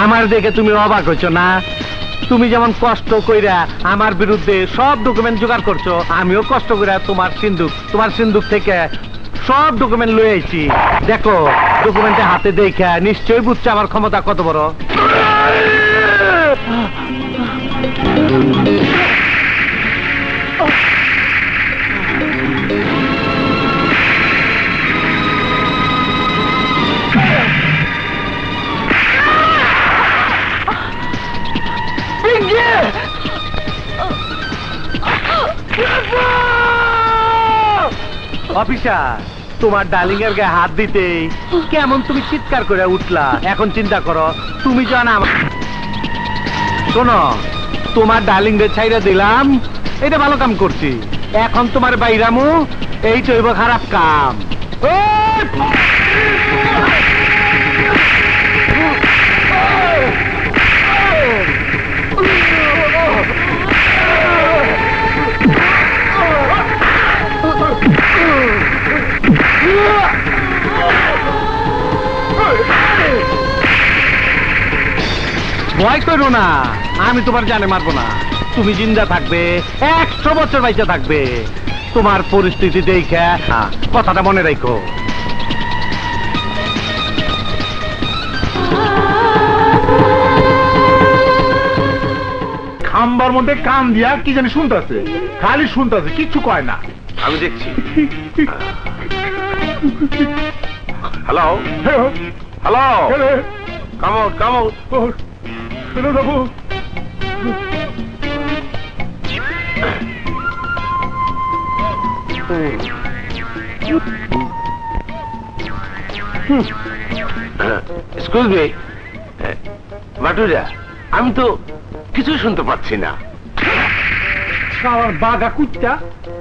আমার দেখে তুমি অবাক হইছো না? তুমি যেমন কষ্ট কইরা আমার বিরুদ্ধে সব ডকুমেন্ট জোগাড় করছো, আমিও কষ্ট কইরা তোমার সিন্ধুক থেকে সব ডকুমেন্ট লয়ে আইছি। দেখো ডকুমেন্টে হাতে দেখা নিশ্চয়ই বুঝছো আমার ক্ষমতা কত বড়। অফিসার, তোমার ডার্লিং এর গায়ে হাত দিতে কেমন তুমি চিৎকার করে উঠলা। এখন চিন্তা করো, তুমি জানা শোনো, তোমার ডার্লিং রে ছাইরা দিলাম, এটা ভালো কাম করছি। এখন তোমার বাইরামু, এই তো হইব খারাপ কাম। ভয় করো না, আমি তোমার জানে মারবো না। তুমি জিন্দা থাকবে, 100 বছর বাইচা থাকবে। তোমার পরিস্থিতি দেখে কথাটা মনে রাখো। খাম্বার মধ্যে কান দিয়া কি জানি শুনতেছে, খালি শুনতেছে, কিচ্ছু কয় না। আমি দেখছি। হ্যালো হ্যালো, কামো কামো। বাবু এক্সকিউজ মি মাটুরা, আমি তো কিছু শুনতে পাচ্ছি না। বাগা কুত্তা,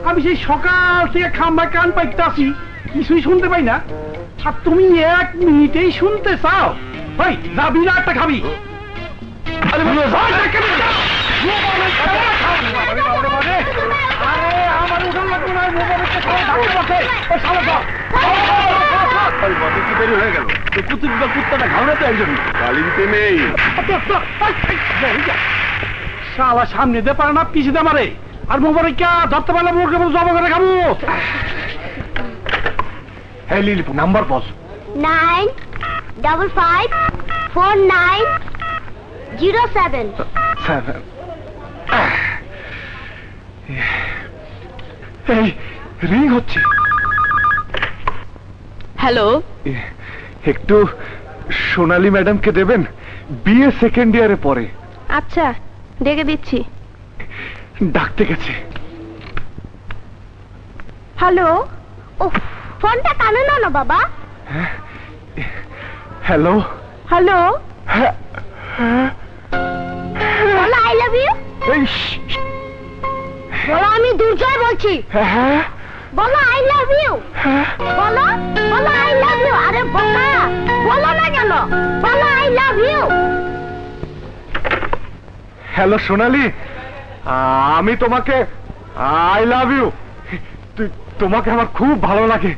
আমি সেই সকাল থেকে খাম্বায় কান পাইতাছি, কিছুই শুনতে পাই না। আর তুমি 1 মিনিটেই শুনতে চাও? ভাই যাবি না একটা খাবি? কুত্তাটা ঘাওড়াতে একজন গালিতে নেই। শালা সামনে দে পারে না, পিছিয়ে মারে। আর মোবারকা ধরতে পারলে মুখে জমা করে খাবো। হ্যাঁ লিলি, নাম্বার বল। 9554907। এই রিং হচ্ছে। হ্যালো, একটু সোনালী ম্যাডামকে দেবেন, বিএ সেকেন্ড ইয়ারে পড়ে। আচ্ছা ডেকে দিচ্ছি। ডাকতে গেছে। হ্যালো। ও ফোনটা কানে নাও না বাবা। হ্যালো হ্যালো, বলো আই লাভ ইউ। বলো আমি দুর্জয় বলছি। হ্যাঁ বলো আই লাভ ইউ। বলো বলো আই লাভ ইউ। আরে বোকা, বলো না কেন? বলো আই লাভ ইউ। হ্যালো সোনালী, আমি তোমাকে আই লাভ ইউ। তোমাকে আমার খুব ভালো লাগে।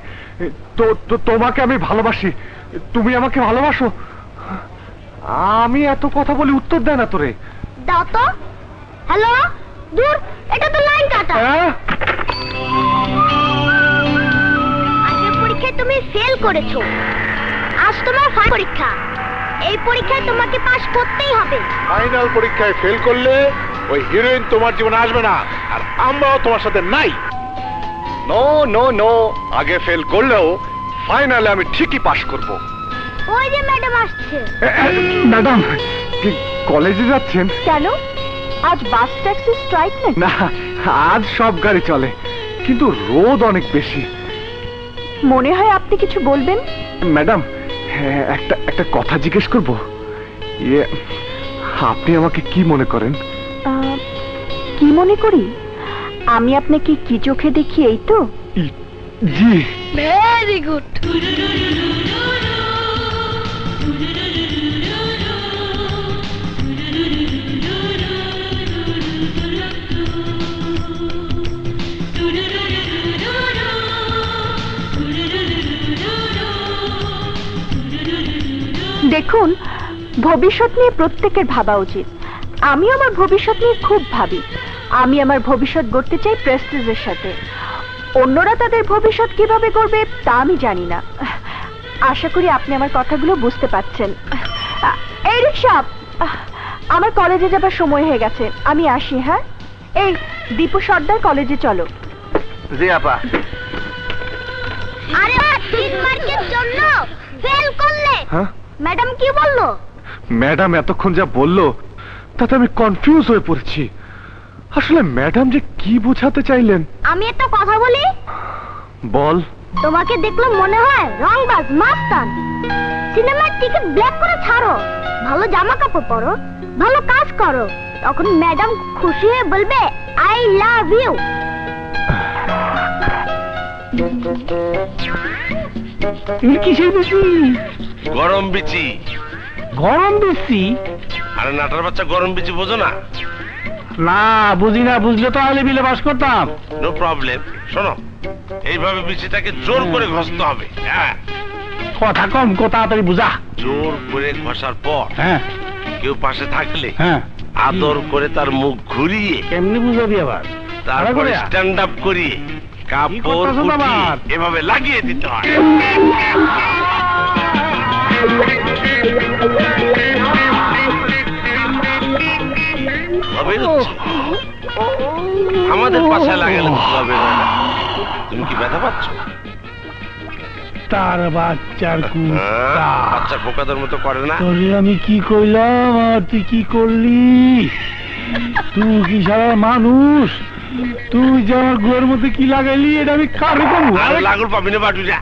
তোমাকে আমি ভালোবাসি, তুমি আমাকে ভালোবাসো। আমি এত কথা বলি উত্তর দেয় না তোরে। দাও তো। হ্যালো, দূর, এটা তো লাইন কাটা। আগের পরীক্ষায় তুমি ফেল করেছো, আজ তোমার ফাইনাল পরীক্ষা। এই পরীক্ষায় তোমাকে পাস করতেই হবে। ফাইনাল পরীক্ষায় ফেল করলে ওই হিরোইন তোমার জীবনে আসবে না, আর আমরাও তোমার সাথে নাই। নো নো নো, আগে ফেল করলেও ফাইনালে আমি ঠিকই পাস করব। ওই যে ম্যাডাম আসছে। ম্যাডাম কলেজে যাচ্ছেন? কেন আজ বাস ট্যাক্সি স্ট্রাইক নেই? না, আজ সব গাড়ি চলে, কিন্তু রোদ অনেক বেশি। মনে হয় আপনি কিছু বলবেন। ম্যাডাম একটা কথা জিজ্ঞেস করব। আপনি আমাকে কি মনে করেন? কি মনে করি? আমি আপনাকে কি চোখে দেখি এই তো? জি। Very good. দেখুন, ভবিষ্যৎ নিয়ে প্রত্যেকের ভাবা উচিত। আমি আমার ভবিষ্যৎ নিয়ে খুব ভাবি। আমি আমার ভবিষ্যৎ গড়তে চাই প্রেস্টিজের সাথে। অন্যরা তাদের ভবিষ্যৎ কিভাবে করবে তা আমি জানি না। আশা করি আপনি আমার কথাগুলো বুঝতে পারছেন। এই রিকশা, আমার কলেজে যাবার সময় হয়ে গেছে, আমি আসি। হ্যাঁ, এই দীপু সর্দার কলেজে চলো। জি আপা। আরে 3 মার্কের জন্য ফেল করলে। হ্যাঁ, ম্যাডাম কি বললো? ম্যাডাম এতক্ষণ যা বললো তাতে আমি কনফিউজ হয়ে পড়েছি। আসলে ম্যাডাম যে কি বোঝাতে চাইলেন। আমি একটা কথা বলি। বল। তোমাকে দেখলে মনে হয় রংবাজ, মাস্তান। সিনেমার টিকিট ব্ল্যাক করে ছাড়ো, ভালো জামা কাপড় পরো, ভালো কাজ করো, তখন ম্যাডাম খুশি হয়ে বলবে আই লাভ ইউ। কিসের বেশি? গরম বিচি। গরম বেশি? আরে নাটার বাচ্চা, গরম বিচি বোঝো না? না বুঝি না, বুঝলে তো আলে বিলে বাস করতাম। No problem. শোনো, এইভাবে বিচিটাকে জোর করে ঘষতে হবে। হ্যাঁ, কথা কম, কথা তাড়াতাড়ি বুঝা। জোর করে ঘষার পর হ্যাঁ কেউ পাশে থাকলে হ্যাঁ, আদর করে তার মুখ ঘুরিয়ে, কেমনি বুঝাবি আবার? তারপরে স্ট্যান্ড আপ করিয়ে কাপড় করতেছো উঠিয়ে আবার? এভাবে লাগিয়ে দিতে হয়। হবে হচ্ছে। আমাদের পাশায় লাগালে হবে না। তুমি কি ব্যথা পাচ্ছ? তার বাচ্চার কুত্তা। বাচ্চার পোকাদের মতো করে না। তোরে আমি কি কইলাম আর তুই কি করলি? তুই কি সারা মানুষ? তুই যে আমার গোয়ের মধ্যে কি লাগাইলি এটা আমি কারে কমু? আর লাগুর পাবি না বাটুরা।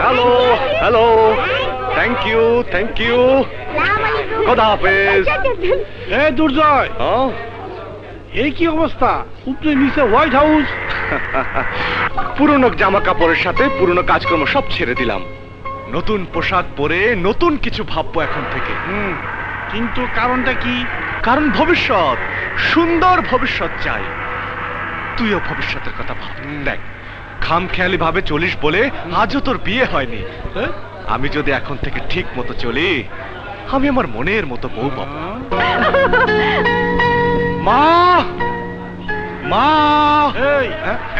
Hello hello, thank you thank you, খোদা হাফেজ। এ দুর্জয়, এই কি অবস্থা? উপরে নিচে হোয়াইট হাউস। পুরনো জামা কাপড়ের সাথে পুরনো কাজকর্ম সব ছেড়ে দিলাম। নতুন পোশাক পরে নতুন কিছু ভাববো এখন থেকে। কিন্তু কারণটা কি? কারণ ভবিষ্যৎ, সুন্দর ভবিষ্যৎ চাই। তুইও ভবিষ্যতের কথা ভাব। দেখ, খামখেয়ালি ভাবে চলিস বলে আজও তোর বিয়ে হয়নি। আমি যদি এখন থেকে ঠিক মতো চলি, আমি আমার মনের মতো বউ পাবো। মা, মা,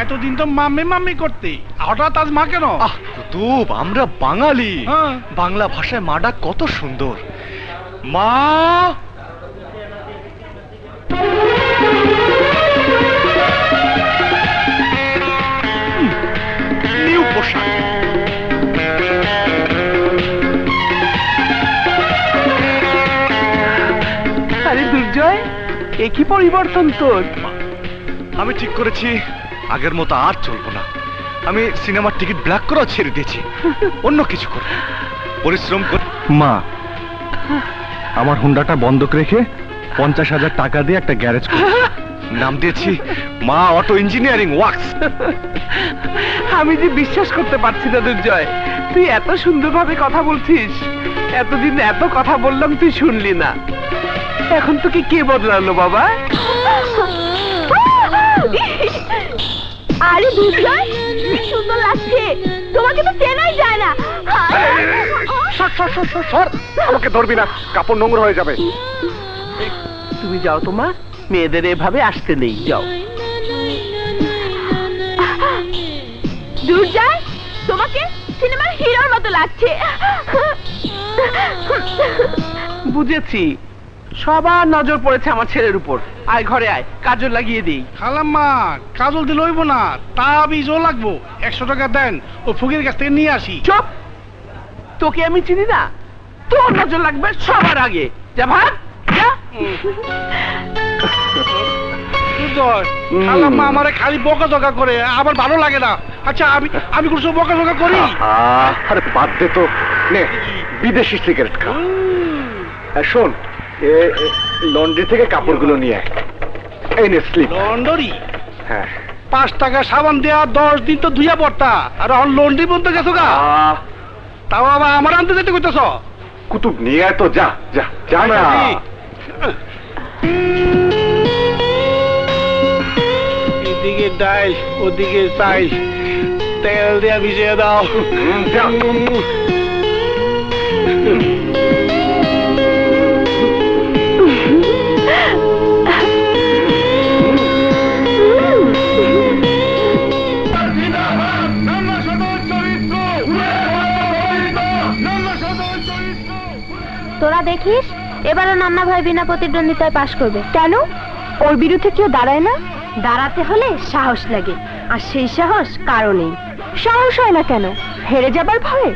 এতদিন তো মাম্মি মাম্মি করতে, হঠাৎ আজ মা কেন? আহ তুই, আমরা বাঙালি, হ্যাঁ। বাংলা ভাষায় মা ডাক কত সুন্দর। মা, নিউ পোশাক। আরে দুর্জয়, এ কি পরিবর্তন তোর? আমি ঠিক করেছি আগের মতো আর চলবো না। আমি সিনেমার টিকিট ব্ল্যাক করা ছেড়ে দিয়েছি, অন্য কিছু করব, পরিশ্রম করে। মা, আমার হুন্ডাটা বন্ধক রেখে 50,000 টাকা দিয়ে একটা গ্যারেজ করছি। নাম দিয়েছি মা অটো ইঞ্জিনিয়ারিং ওয়ার্কস। আমি যে বিশ্বাস করতে পারছি না দুর্জয়, তুই এত সুন্দরভাবে কথা বলছিস। এতদিন এত কথা বললাম, তুই শুনলি না। এখন তোকে কে বদলালো বাবা? আরে দুর্জয়, কি সুন্দর লাগছে, তোমাকে তো চেনাই যায় না। সর সর সর সর সর, আমাকে ধরবি না, কাপড় নোংরা হয়ে যাবে। তুমি যাও, তোমার মেয়েদের এভাবে আসতে নেই, যাও। দুর্জয়, তোমাকে সিনেমার হিরোর মতো লাগছে। বুঝেছি, সবার নজর পড়েছে আমার ছেলের উপর। আয় ঘরে আয়, কাজল লাগিয়ে দিই। খালাম্মা, কাজল দিলে হইব না, তা বীজও লাগবো। 100 টাকা দেন, ও ফকির কাছ থেকে নিয়ে আসি। চুপ, তোকে আমি চিনি না, তোর নজর লাগবে সবার আগে। যা ভাগ, যা। খালাম্মা আমারে খালি বকাঝকা করে, আবার ভালো লাগে না। আচ্ছা, আমি কিছু বকাঝকা করি? আরে বাদ দে তো, নে বিদেশি সিগারেট খা। শোন, লন্ড্রি থেকে কাপড়গুলো নিয়ে আয়। এই নে স্লিপ। লন্ডরি হ্যাঁ 5 টাকা সাবান দেয়া 10 দিন তো ধুইয়া পড়তা আর এখন লন্ড্রি বলতে গেছো গা তাও আবার আমার আনতে যেতে কইতেছ কুতুব নিয়ে আয় তো, যা যা যা না। এদিকে ডাইল ওদিকে চাই তেল দিয়া ভিজিয়ে দাও যা। তোরা দেখিস এবারও নান্না ভাই বিনা প্রতিদ্বন্দ্বিতায় পাশ করবে। কেন? ওর বিরুদ্ধে কেউ দাঁড়ায় না? দাঁড়াতে হলে সাহস লাগে, আর সেই সাহস কারো নেই। সাহস হয় না কেন? হেরে যাবার ভয়ে?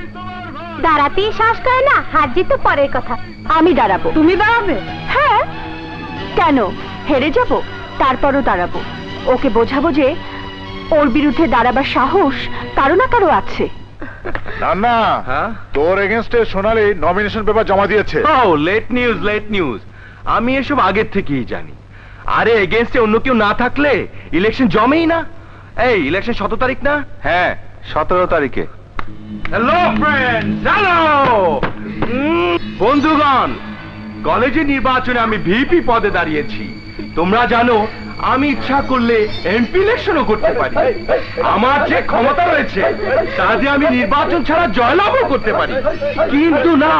দাঁড়াতেই সাহস করে না, হার জিত তো পরের কথা। আমি দাঁড়াবো। তুমি দাঁড়াবে? হ্যাঁ, কেন? হেরে যাব, তারপরও দাঁড়াবো। ওকে বোঝাবো যে ওর বিরুদ্ধে দাঁড়াবার সাহস কারো না কারো আছে। না হ্যাঁ তোর এগেইনস্টে সোনালী নমিনেশন পেপার জমা দিয়েছে। ও লেট নিউজ। আমি এসব আগের থেকেই জানি। আরে এগেইনস্টে অন্য কেউ না থাকলে ইলেকশন জমেই না। এই ইলেকশন 17 তারিখ না? হ্যাঁ 17 তারিখে। হ্যালো ফ্রেন্ডস, হ্যালো বন্ধুগণ, কলেজে নির্বাচনে আমি ভিপি পদে দাঁড়িয়েছি। তোমরা জানো আমি ইচ্ছা করলে এমপি ইলেকশনও করতে পারি। আমার যে ক্ষমতা রয়েছে তা দিয়ে আমি নির্বাচন ছাড়া জয়লাভও করতে পারি। কিন্তু না,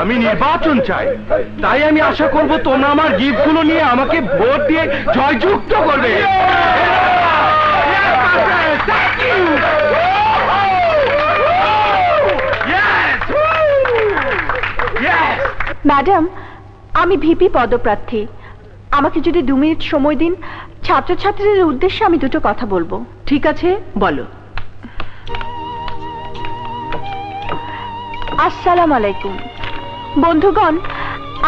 আমি নির্বাচন চাই। তাই আমি আশা করব তোমরা আমার গিফটগুলো নিয়ে আমাকে ভোট দিয়ে জয়যুক্ত করবে। ম্যাডাম, আমি ভিপি পদপ্রার্থী। আমাকে যদি 2 মিনিট সময় দিন, ছাত্রছাত্রীদের উদ্দেশ্যে আমি দুটো কথা বলবো। ঠিক আছে, বলো। আসসালামু আলাইকুম বন্ধুগণ,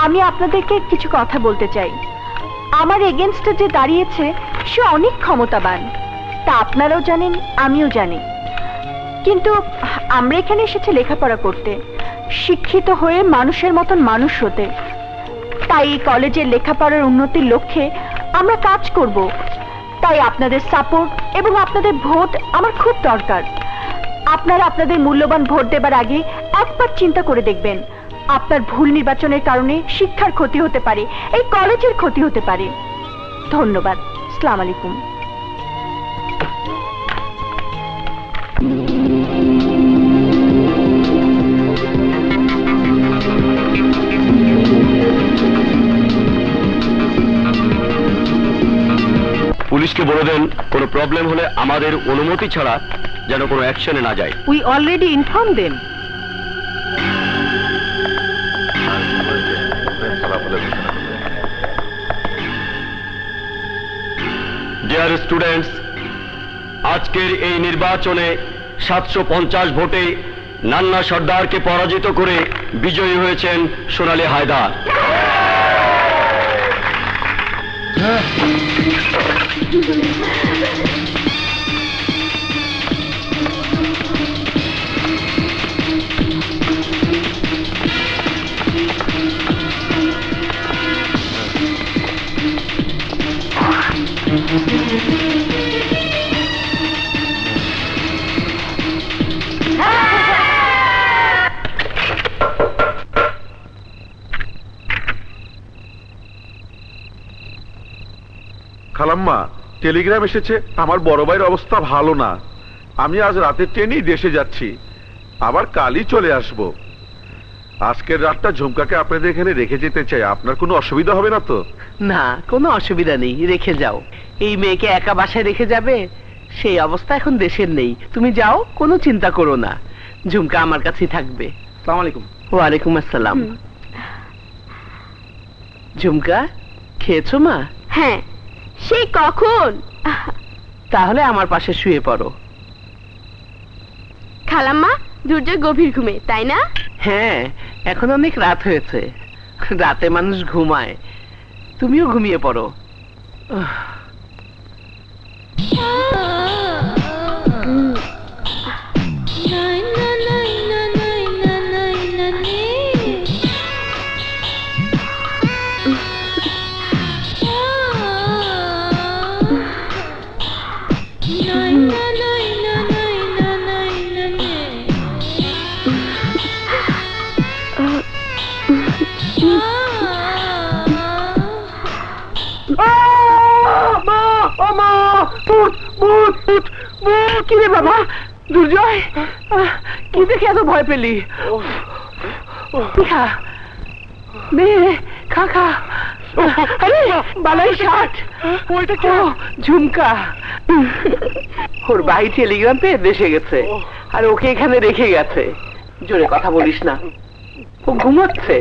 আমি আপনাদেরকে কিছু কথা বলতে চাই। আমার এগেইনস্টে যে দাঁড়িয়েছে সে অনেক ক্ষমতাবান, তা আপনারাও জানেন, আমিও জানি। কিন্তু আমরা এখানে এসেছি লেখাপড়া করতে, শিক্ষিত হয়ে মানুষের মতন মানুষ হতে। তাই এই কলেজের লেখাপড়ার উন্নতির লক্ষ্যে আমরা কাজ করব। তাই আপনাদের সাপোর্ট এবং আপনাদের ভোট আমার খুব দরকার। আপনারা আপনাদের মূল্যবান ভোট দেবার আগে একবার চিন্তা করে দেখবেন। আপনার ভুল নির্বাচনের কারণে শিক্ষার ক্ষতি হতে পারে, এই কলেজের ক্ষতি হতে পারে। ধন্যবাদ। আসসালামু আলাইকুম। পুলিশকে বলে দেন কোনো প্রবলেম হলে আমাদের অনুমতি ছাড়া যেন কোনো অ্যাকশনে না যায়। We already inform them. Dear students, আজকের এই নির্বাচনে 750 ভোটে নান্না সর্দারকে পরাজিত করে বিজয়ী হয়েছেন সোনালী হায়দার। খালাম্মা, টেলিগ্রাম এসেছে, আমার বড় ভাইয়ের অবস্থা ভালো না। আমি আজ রাতের ট্রেনেই দেশে যাচ্ছি, আবার কালই চলে আসব। আজকের রাতটা ঝুমকাকে আপনাদের এখানে রেখে যেতে চাই। আপনার কোনো অসুবিধা হবে না তো? না, কোনো অসুবিধা নেই, রেখে যাও। এই মেয়েকে একা বাসায় রেখে যাবে, সেই অবস্থা এখন দেশের নেই। তুমি যাও, কোনো চিন্তা করো না, ঝুমকা আমার কাছেই থাকবে। আসসালামু আলাইকুম। ওয়ালাইকুম আসসালাম। ঝুমকা, খেয়েছো মা? হ্যাঁ, সেই কখন। তাহলে আমার পাশে শুয়ে পড়ো। খালাম্মা দুর্জয় গভীর ঘুমে, তাই না? হ্যাঁ, এখন অনেক রাত হয়েছে, রাতে মানুষ ঘুমায়, তুমিও ঘুমিয়ে পড়ো। কি রে বাবা দুর্জয়, কি দেখে এত ভয় পেলি? খা নে, খা খা। আরে বালাই শার্ট, ওইটা কি? ঝুমকা। ওর ভাই টেলিগ্রাম পেয়ে দেশে গেছে আর ওকে এখানে রেখে গেছে। জোরে কথা বলিস না, ও ঘুমাচ্ছে।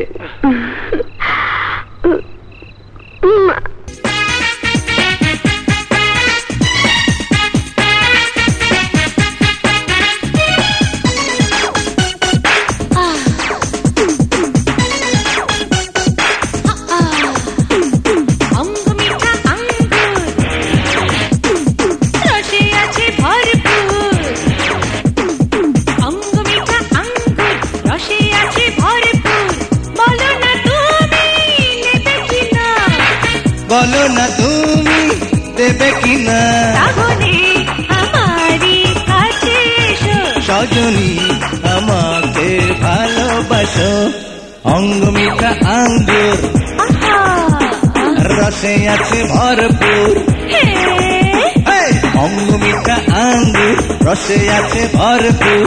বলো না তুমি দেবে কিনা, সজনী আমাকে ভালোবাসো। অঙ্গ মিঠা আঙ্গুর রসে আছে ভরপুর, অঙ্গ মিঠা আঙ্গুর রসে আছে ভরপুর।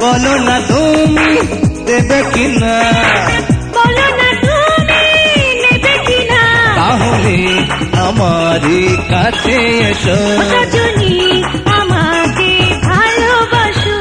বলো না তুমি দেবে কিনা, তাহলে আমারই কাছে এসো। আমাকে ভালোবাসো।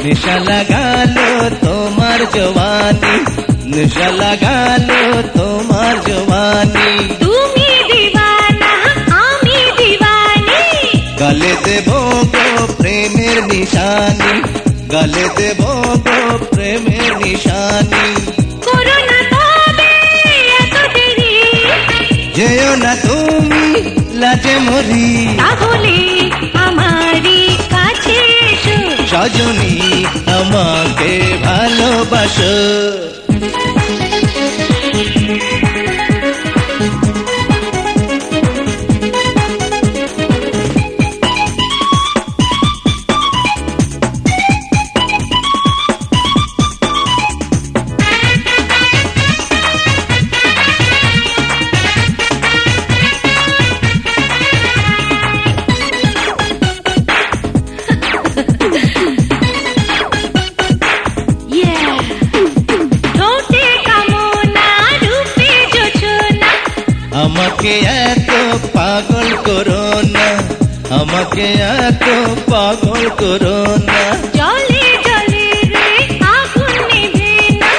নেশা লাগালো তোমার জওয়ানি, নেশা লাগালো তোমার জওয়ানি। তুমি দিওয়ানা আমি দিওয়ানি, গলে দেব গো প্রেমের নিশানি, গলে দেব গো প্রেমের নিশানি। করো না তবে এত দেরি, যেও না তুমি লাজে মরি, তাহলে আমারই কাছে এসো। সজনী আমাকে ভালোবাসো। আমাকে এত পাগল করো না, আমাকে এত পাগল করো না। জলে জলে রে আগুন নেভে না,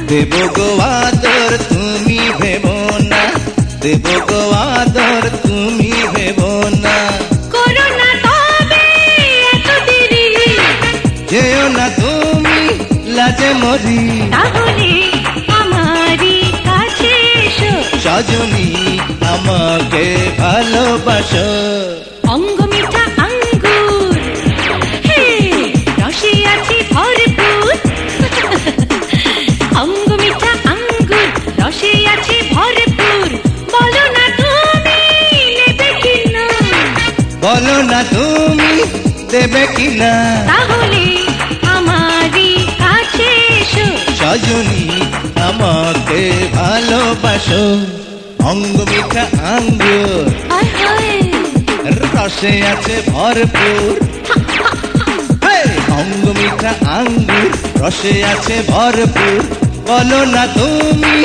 দেব গো আদর তুমি ভেবো না, দেব গো আদর তুমি ভেবো না। করো না তবে এত দেরি, যেও না তুমি লাজে মরি, তাহলে আমারই কাছে এসো। সজনী আমাকে ভালোবাসো। অঙ্গ মিঠা আঙ্গুর হে রসে আছে ভরপুর, অঙ্গ মিঠা আঙ্গুর রসে আছে ভরপুর। বলো না তুমি নেবে কিনা, বলো না তুমি দেবে কিনা, তাহলে আমারই কাছে এসো। সজনী আমাকে ভালোবাসো। অঙ্গ মিঠা আঙ্গুর রসে আছে ভরপুর, অঙ্গ মিঠা আঙ্গুর রসে আছে ভরপুর। বলো না তুমি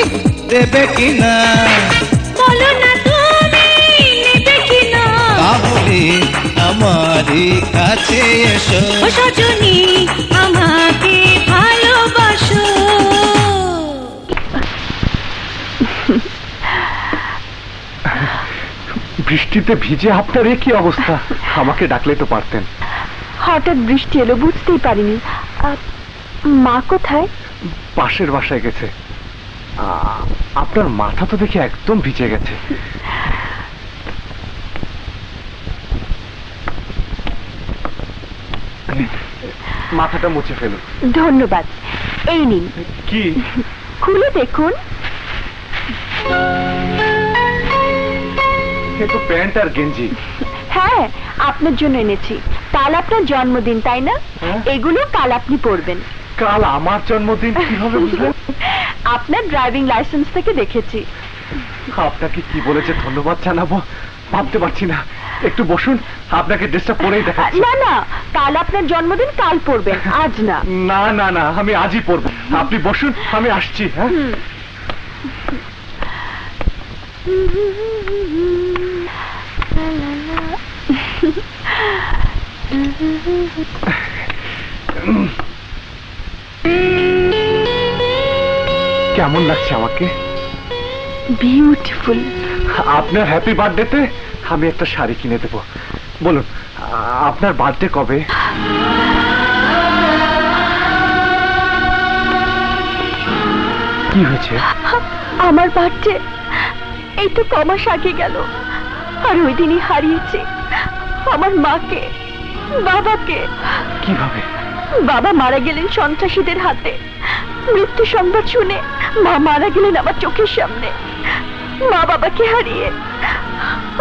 দেবে কিনা, বলো না তুমি নেবে কিনা, তাহলে আমারই কাছে এসো। সজনী আমাকে ভালোবাসো। বৃষ্টিতে ভিজে আপনার এ কি অবস্থা? আমাকে ডাকলে তো পারতেন। হঠাৎ বৃষ্টি এলো, বুঝতেই পারিনি। মা কোথায়? পাশের বাসায় গেছে। আপনার মাথা তো দেখে একদম ভিজে গেছে। মাথাটা মুছে ফেলুন। ধন্যবাদ। এই নিন। কি? খুলে দেখুন। এ তো প্যান্ট আর গেঞ্জি। হ্যাঁ, আপনার জন্য এনেছি। কাল আপনার জন্মদিন, তাই না? এগুলো কাল আপনি পরবেন। কাল আমার জন্মদিন? কিভাবে বুঝলেন? আপনার ড্রাইভিং লাইসেন্স থেকে দেখেছি। আপনাকে কি বলেছে ধন্যবাদ জানাবো ভাবতে পারছি না। একটু বসুন, আপনাকে ড্রেসটা পরেই দেখাচ্ছি। না না, কাল আপনার জন্মদিন, কাল পরবেন, আজ না। না না না, আমি আজই পরবো। আপনি বসুন, আমি আসছি। হ্যাঁ, কেমন লাগছে আমাকে? বিউটিফুল। আপনার হ্যাপি বার্থডেতে আমি একটা শাড়ি কিনে দেব। বলুন, আপনার বার্থডে কবে? কি হয়েছে? আমার বার্থডে এই তো কমাস আগে গেল, আর ওই দিনই হারিয়েছি আমার মাকে, বাবাকে। কিভাবে? বাবা মারা গেলেন সন্ত্রাসীদের হাতে। মৃত্যু সংবাদ শুনে মা মারা গেলেন আমার চোখের সামনে। মা বাবাকে হারিয়ে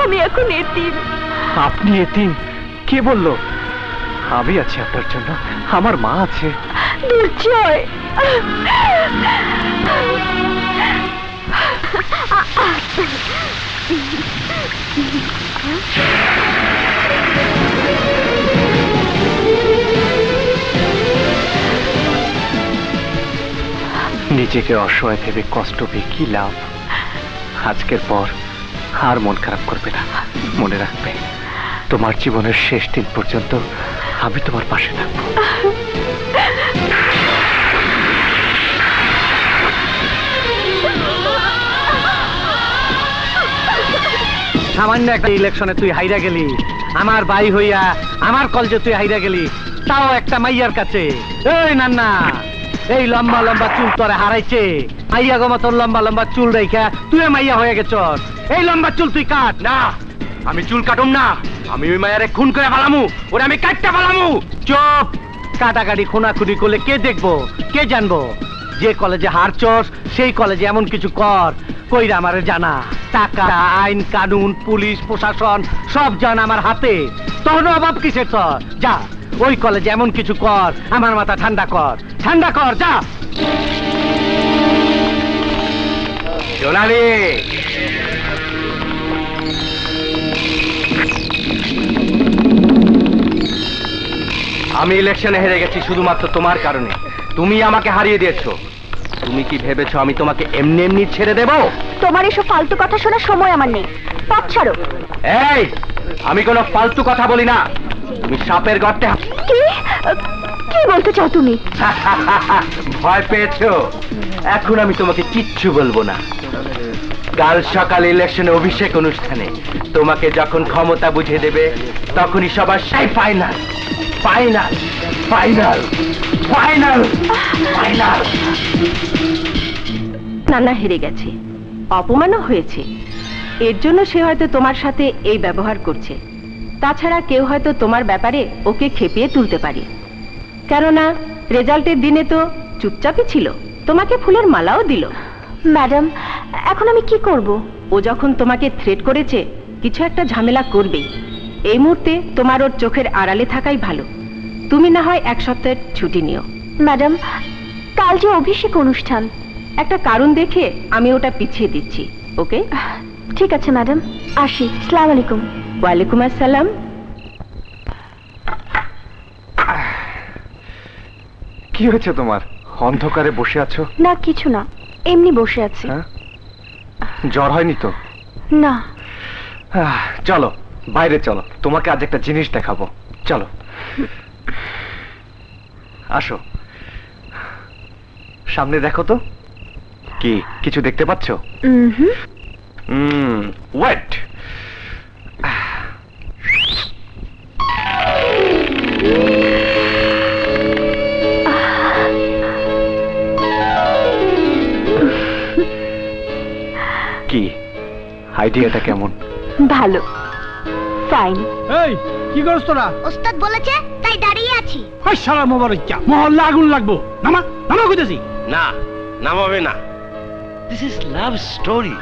আমি এখন এতিম। আপনি এতিম? কে বললো? আমি আছি আপনার জন্য, আমার মা আছে। দুর্জয়, নিজেকে অসহায় ভেবে কষ্ট পেয়ে কি লাভ? আজকের পর আর মন খারাপ করবে না। মনে রাখবে, তোমার জীবনের শেষ দিন পর্যন্ত আমি তোমার পাশে থাকবো। সামান্য একটা ইলেকশনে তুই হাইরা গেলি, আমার ভাই হইয়া আমার কলেজে তুই হাইরা গেলি, তাও একটা মাইয়ার কাছে। এই নান্না, এই লম্বা লম্বা চুল তোরে হারাইছে। মাইয়া গো মতন লম্বা লম্বা চুল রেখা তুই মাইয়া হয়ে গেছস। এই লম্বা চুল তুই কাট। না, আমি চুল কাটুম না। আমি ওই মায়ারে খুন করে পালামু, ওরে আমি কাটতে পালামু। চুপ! কাটাকাটি খুনাখুনি করলে কে দেখবো, কে জানবো? যে কলেজে হারছস সেই কলেজে এমন কিছু কর, কইরা আমারে জানা। টাকা, আইন কানুন, পুলিশ প্রশাসন সব জান আমার হাতে। তোর অভাব কিসের? তোর যা ওই কলেজে এমন কিছু কর, আমার মাথা ঠান্ডা কর, ঠান্ডা কর, যা। সোনালি, আমি ইলেকশনে হেরে গেছি শুধুমাত্র তোমার কারণে। তুমি আমাকে হারিয়ে দিয়েছো। তুমি কি ভেবেছো আমি তোমাকে এমনি এমনি ছেড়ে দেব? তোমার এসব ফালতু কথা শোনার সময় আমার নেই। পথ ছাড়ো। এই, আমি কোনো ফালতু কথা বলি না। তুমি সাপের গর্তে কি কি বলতে চাও তুমি? ভয় পেয়েছো? এখন আমি তোমাকে কিচ্ছু বলবো না। কাল সকালে ইলেকশনে অভিষেক অনুষ্ঠানে তোমাকে যখন ক্ষমতা বুঝিয়ে দেবে, তখনই সবার সেই final final final final final. নানা হেরে গেছে, অপমানও হয়েছে। এর জন্য সে হয়তো তোমার সাথে এই ব্যবহার করছে। তাছাড়া কেউ হয়তো তোমার ব্যাপারে ওকে খেপিয়ে তুলতে পারে। কেননা রেজাল্টের দিনে তো চুপচাপই ছিল, তোমাকে ফুলের মালাও দিল। ম্যাডাম, এখন আমি কি করব? ও যখন তোমাকে থ্রেট করেছে, কিছু একটা ঝামেলা করবেই। এই মুহূর্তে তোমার ওর চোখের আড়ালে থাকাই ভালো। তুমি না হয় 1 সপ্তাহের ছুটি নিও। ম্যাডাম, কাল যে অভিষেক অনুষ্ঠান, একটা কারণ দেখে আমি ওটা পিছিয়ে দিচ্ছি। ওকে? ঠিক আছে ম্যাডাম, আসি। আসসালামু আলাইকুম। ওয়ালাইকুম আসসালাম। কি হয়েছে তোমার? অন্ধকারে বসে আছো? না, কিছু না, এমনি বসে আছি। জ্বর হয়নি তো? না। চলো বাইরে চলো, তোমাকে আজ একটা জিনিস দেখাবো। চলো, আসো। সামনে দেখো তো। কি কিছু দেখতে পাচ্ছ? ওয়েট। আইডিয়াটা কেমন? ভালো, ফাইন। এই কি করছ তোরা? ওস্তাদ বলেছে তাই দাঁড়িয়ে আছি। ওই শালা মোবারক যা, মহল্লা আগুন লাগবো। নামা নামা কইতেছি। না, নামাবে না। This is love story.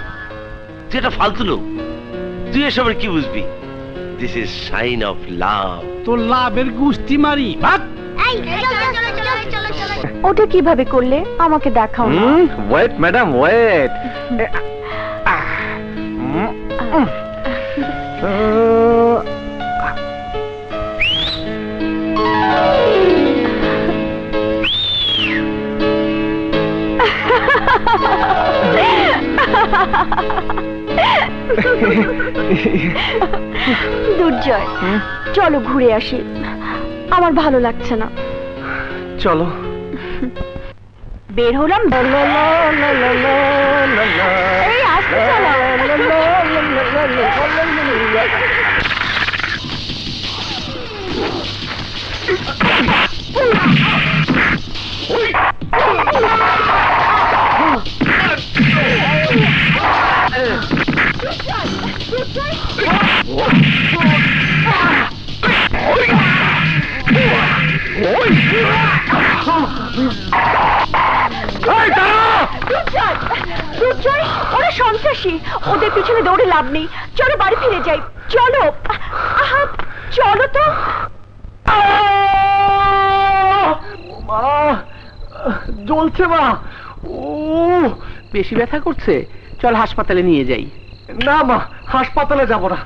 তুই এটা ফালতু লোক, তুই এসবের কি বুঝবি? This is sign of love. তোর লাভের গুষ্টি মারি ভাগ। এই চলো। ওটা কিভাবে করলে আমাকে দেখাও না। Wait madam, wait. দুর্জয়, চলো ঘুরে আসি, আমার ভালো লাগছে না। চলো। বের হলাম। এই আস্তে চালাও। ওরা সন্ত্রাসী, ওদের পিছনে দৌড়ে লাভ নেই। চলো বাড়ি ফিরে যাই। চলো। আহা, চলো তো। জ্বলছে মা। ও বেশি ব্যথা করছে, চল হাসপাতালে নিয়ে যাই। না মা, হাসপাতালে যাব না,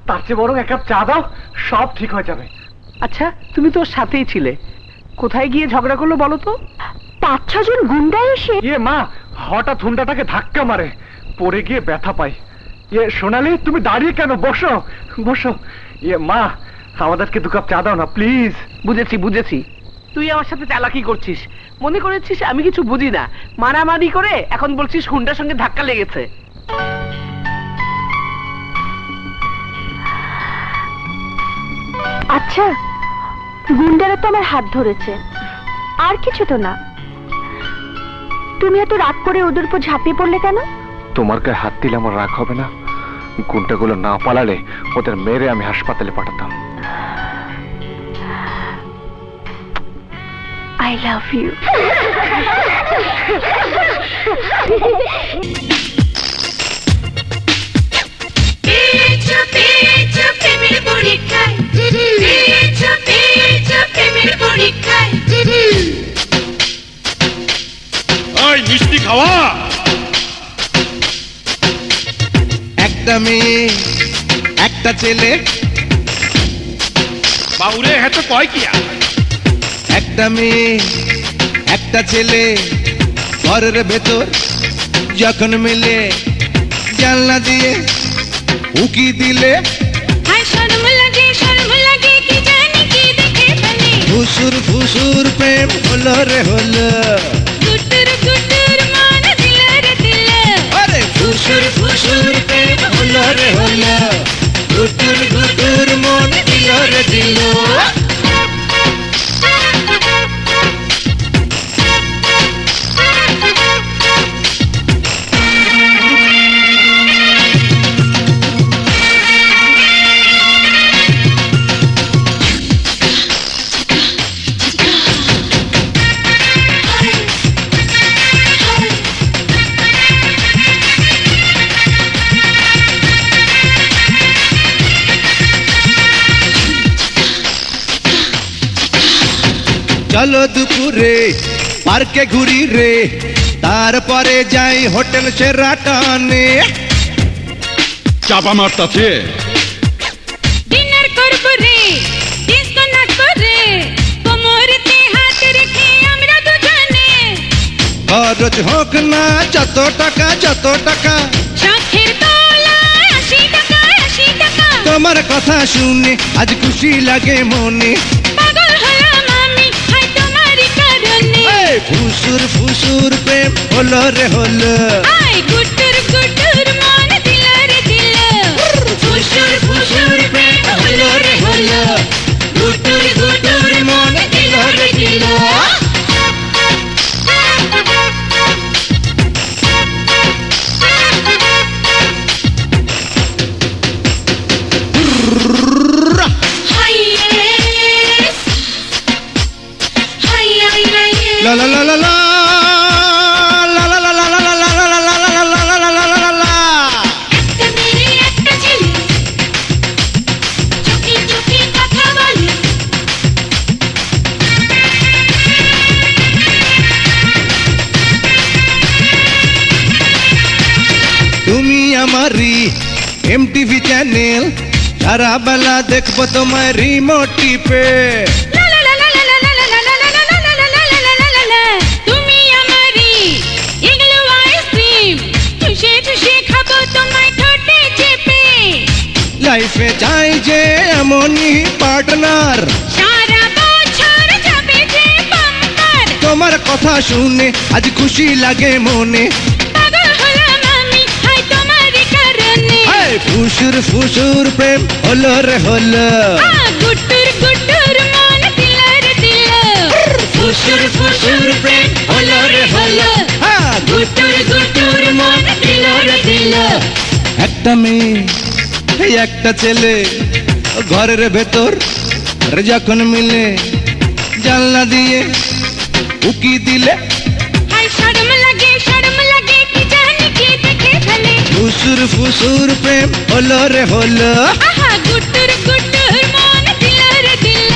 তার চেয়ে বরং এক কাপ চা দাও, সব ঠিক হয়ে যাবে। আচ্ছা, তুমি তোর সাথেই ছিলে, কোথায় গিয়ে ঝগড়া করলো বলো তো? 5-6 জন গুন্ডা এসে। মা, হঠাৎ হুন্ডাটাকে ধাক্কা মারে, পড়ে গিয়ে ব্যথা পাই। সোনালি, তুমি দাঁড়িয়ে কেন? বসো বসো। মা, আমাদেরকে 2 কাপ চা দাও না প্লিজ। বুঝেছি, তুই আমার সাথে চালাকি করছিস, মনে করেছিস আমি কিছু বুঝি না। মারামারি করে এখন বলছিস হুন্ডার সঙ্গে ধাক্কা লেগেছে। আচ্ছা, গুন্ডারা তো আমার হাত ধরেছে, আর কিছু তো না। তুমি এত রাগ করে ওদের উপর ঝাঁপিয়ে পড়লে কেন? তোমার গায়ে হাত দিলে আমার রাগ হবে না? গুন্ডাগুলো না পালালে ওদের মেরে আমি হাসপাতালে পাঠাতাম। I love you. ওই মিষ্টি খাওয়া। একটা মেয়ে একটা ছেলে, বাউরে হ্যাঁ তো কয় কিয়া। একটা মেয়ে একটা ছেলে, ঘরের ভেতর যখন মিলে জানলা দিয়ে উকি দিলে ফুসুর ফুসুর প্রেম হলো রে হলো। আরে ফুসুর ফুসুর প্রেম হলো রে হলো, গুটুর গুটুর মন দিল রে দিল। চলো দুপুরে পার্কে ঘুরি রে, তারপরে যাই হোটেল সেরাটনে। চাপা মারতাছে। ডিনার করব রে, ডিস্কো নাচ করে, কোমরেতে হাত রেখে আমরা দুজনে। খরচ হোক না যত টাকা যত টাকা, শখের তোলা 80 টাকা 80 টাকা। তোমার কথা শুনে আজ খুশি লাগে মনে। পাগল হলাম আমি হাই তোমারই কারণে। ফুসুর ফুসুর প্রেম হলো রে হলো। আই গুটুর গুটুর মন দিল রে দিল। ফুসুর ফুসুর প্রেম হলো রে হলো, গুটুর গুটুর মন দিল রে দিল। লা লা লা লা লা লা লা লা লা লা লা লা লা লা লা লা লা লা লা। একটা মেয়ে একটা ছেলে চোখে চোখে কথা বলে তুমি আমারি এমটিভি চ্যানেল সারা বেলা দেখবো তোমার রিমোট টিপে। লা লা লা লা লা লা লা লা লা লা লা লা লা লা লা লা লা লা। তুমি আমারি এগুলো আইসক্রিম চুষে চুষে খাবো তোমায় ঠোঁটে চেপে। লাইফে চাই যে এমনই পার্টনার সারা বছর যাবে যে বাম্পার। তোমার কথা শুনে আজ খুশি লাগে মনে। পাগল হলাম আমি হাই তোমার কারণে। ফুসুর ফুসুর প্রেম হলো রে হলো। গুটুর গুটুর মন দিল রে দিল। ফুসুর ফুসুর প্রেম হলো রে হলো। গুটুর গুটুর মন দিল রে দিল। একটা মেয়ে এই একটা ছেলে ঘরের ভেতর যখন মিলে জানলা দিয়ে উকি দিলে হাই শরম লাগে কি জানি কে দেখে ফেলে। ফুসুর ফুসুর প্রেম হলো রে হলো। আহা গুটুর গুটুর মন দিল রে দিল।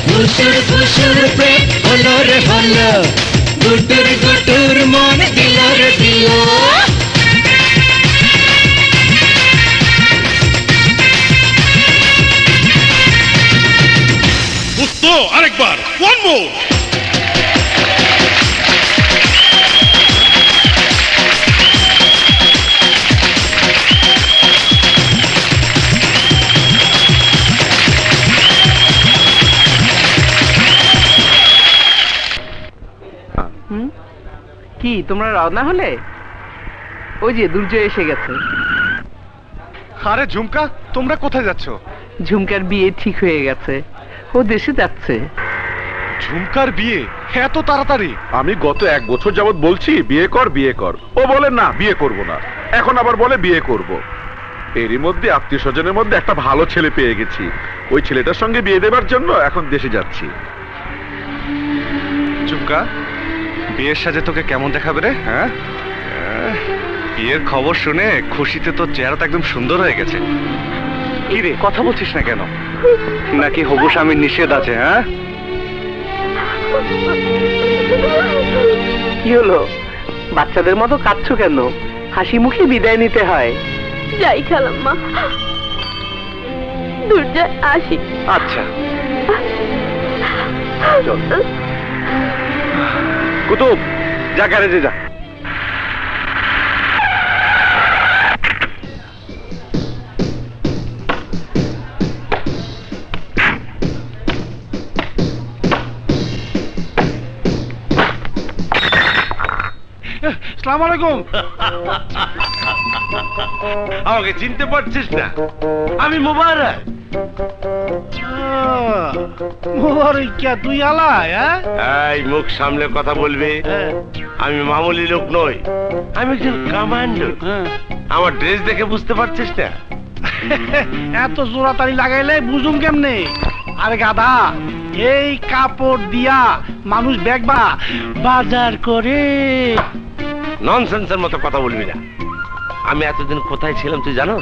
ফুসুর ফুসুর প্রেম হলো রে হলো। গুটুর গুটুর মন দিল রে দিল। আরেকবার ওয়ান মোর। কি তোমরা রওনা হলে? ওই যে দুর্জয় এসে গেছে। আরে ঝুমকা, তোমরা কোথায় যাচ্ছ? ঝুমকার বিয়ে ঠিক হয়ে গেছে, ও দেশে যাচ্ছে। ঝুমকার বিয়ে এত তাড়াতাড়ি? আমি গত 1 বছর যাবত বলছি বিয়ে কর বিয়ে কর, ও বলে না বিয়ে করব না, এখন আবার বলে বিয়ে করব। এরই মধ্যে আত্মীয় স্বজনের মধ্যে একটা ভালো ছেলে পেয়ে গেছি, ওই ছেলেটার সঙ্গে বিয়ে দেবার জন্য এখন দেশে যাচ্ছি। ঝুমকা, বিয়ের সাজে তোকে কেমন দেখাবে রে? হ্যাঁ, বিয়ের খবর শুনে খুশিতে তোর চেহারাটা একদম সুন্দর হয়ে গেছে। কি রে, কথা বলছিস না কেন? নাকি হবু স্বামীর নিষেধ আছে? হ্যাঁ, কি হলো, বাচ্চাদের মতো কাঁদছো কেন? হাসি মুখে বিদায় নিতে হয়। যাই খালাম্মা, দুর্জয় আসি। আচ্ছা চল। কুতুব, যা গ্যারেজে যা। আসসালামু আলাইকুম। আমাকে চিনতে পারছিস না? আমি মোবারক। মোবারক তুই আলাই? এই মুখ সামলে কথা বলবে। আমি মামুলি লোক নই, আমি একজন কমান্ডো। আমার ড্রেস দেখে বুঝতে পারছিস না? এত জোড়াতাড়ি লাগাইলে বুঝুম কেমনে? আরে গাধা, এই কাপড় দিয়া মানুষ ব্যাগবা বাজার করে। ননসেন্সের মতো কথা বলবি না। আমি এতদিন কোথায় ছিলাম তুই জানো?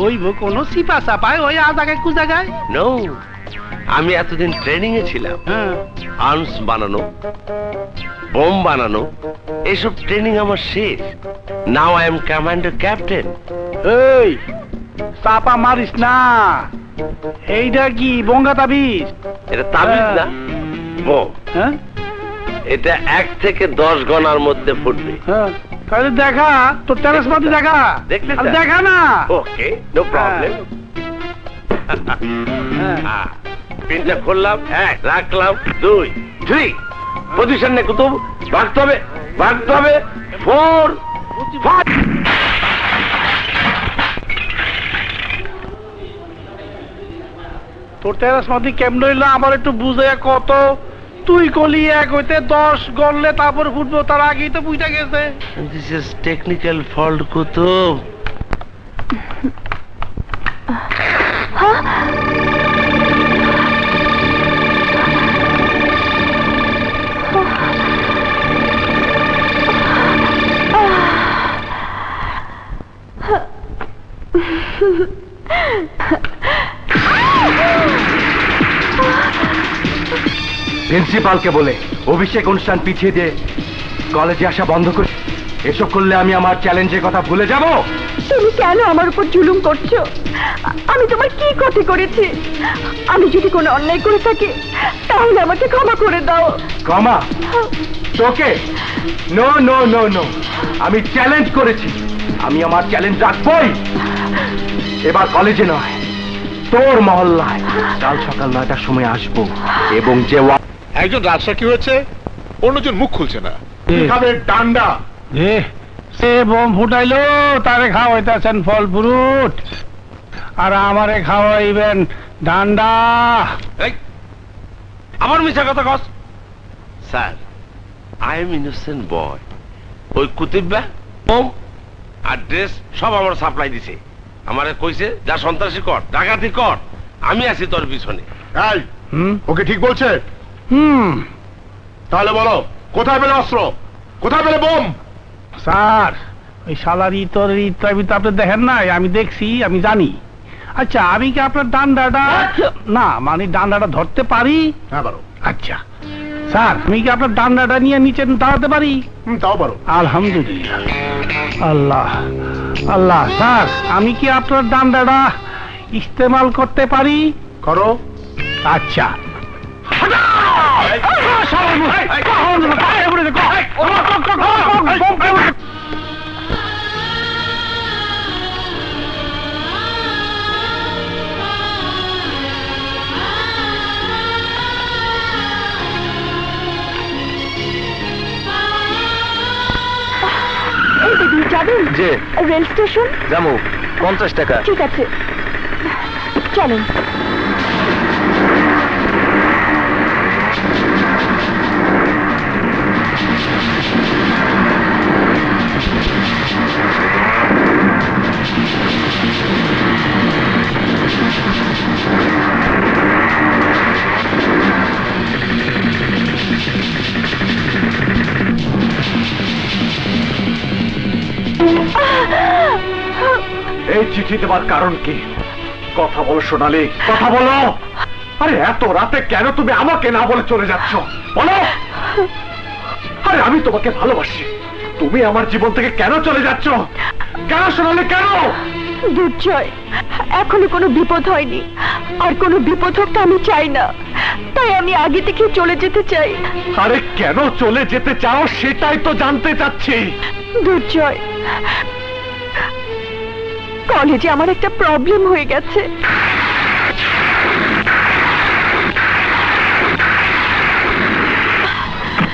ওই কোনো সিপা চাপায় ওই আজাকে কুজাগায়। নো, আমি এতদিন ট্রেনিং এ ছিলাম। আর্মস বানানো, বোম বানানো, এসব ট্রেনিং আমার শেষ। Now I am commander captain. এই চাপা মারিস না। এইটা কি বঙ্গা তাবিজ? এটা তাবিজ না, বোম। হ্যাঁ, এটা 1 থেকে 10 গণার মধ্যে ফুটবে। হ্যাঁ, তাহলে দেখা তোর টেরাসমাতি দেখা। দেখলে দেখা না? ওকে, নো প্রবলেম। পিনটা খুললাম, 1 রাখলাম, 2 3 পজিশন নে কুতুব, ভাগতে হবে 4 5। তোর টেরাসমাতি কেমন হইলো আমার একটু বুঝাইয়া কত। তুই কলি 1 হইতে 10 গড়লে তারপর ফুটবো, তার আগেই তো বুঝা গেছে। This is technical fault Qutub. প্রিন্সিপালকে বলে অভিষেক অনুষ্ঠান পিছিয়ে দিয়ে কলেজে আসা বন্ধ করে। এসব করলে আমি আমার চ্যালেঞ্জের কথা ভুলে যাব। তুমি কেন আমার উপর জুলুম করছো? আমি তোমার কি ক্ষতি করেছি? আমি যদি কোনো অন্যায় করে থাকি তাহলে আমাকে ক্ষমা করে দাও। ক্ষমা তোকে? নো নো নো নো, আমি চ্যালেঞ্জ করেছি, আমি আমার চ্যালেঞ্জ রাখবই। এবার কলেজে নয়, তোর মহল্লায় কাল সকাল 9টার সময় আসবো এবং যে একজন রাজশাহী হয়েছে, অন্যজন মুখ খুলছে না। ডান্ডা সে বোম ফুটাইলো, তারে খাওয়াইতেছেন ফল ফ্রুট, আর আমারে খাওয়াইবেন ডান্ডা। আমার মিছা কথা কস? Sir, I am innocent boy. ওই কুতিব্বা বোম আর ড্রেস সব আমার সাপ্লাই দিছে। আমারে কইছে যা সন্ত্রাসী কর, ডাকাতি কর, আমি আছি তোর পিছনে। এই ওকে ঠিক বলছে? তাহলে বলো, কোথায় পেলে অস্ত্র, কোথায় পেলে বোম? স্যার, ওই শালার ইতর ইত্যাদি আপনি দেখেন নাই? আমি দেখছি, আমি জানি। আচ্ছা, আমি কি আপনার ডান্ডাটা, না মানে ডান্ডাটা ধরতে পারি? হ্যাঁ পারো। আচ্ছা স্যার, আমি কি আপনার ডান্ডাটা নিয়ে নিচে দাঁড়াতে পারি? তাও পারো। আলহামদুলিল্লাহ। আল্লাহ আল্লাহ। স্যার, আমি কি আপনার ডান্ডাটা ইস্তেমাল করতে পারি? করো। আচ্ছা। যাবেন যে রেল স্টেশন? যাবো। 50 টাকা। ঠিক আছে, চলেন। এই চিঠি দেওয়ার কারণ কি? কথা বলো সোনালি, কথা বলো। আরে এত রাতে কেন তুমি আমাকে না বলে চলে যাচ্ছ? বলো। আরে আমি তোমাকে ভালোবাসি, তুমি আমার জীবন থেকে কেন চলে যাচ্ছ? কেন সোনালি, কেন? দুর্জয়, এখনো কোনো বিপদ হয়নি, আর কোনো বিপদ হোক আমি চাই না, তাই আমি আগে থেকে চলে যেতে চাই। আরে কেন চলে যেতে চাও সেটাই তো জানতে চাচ্ছি। দুর্জয়, কলেজে আমার একটা প্রবলেম হয়ে গেছে।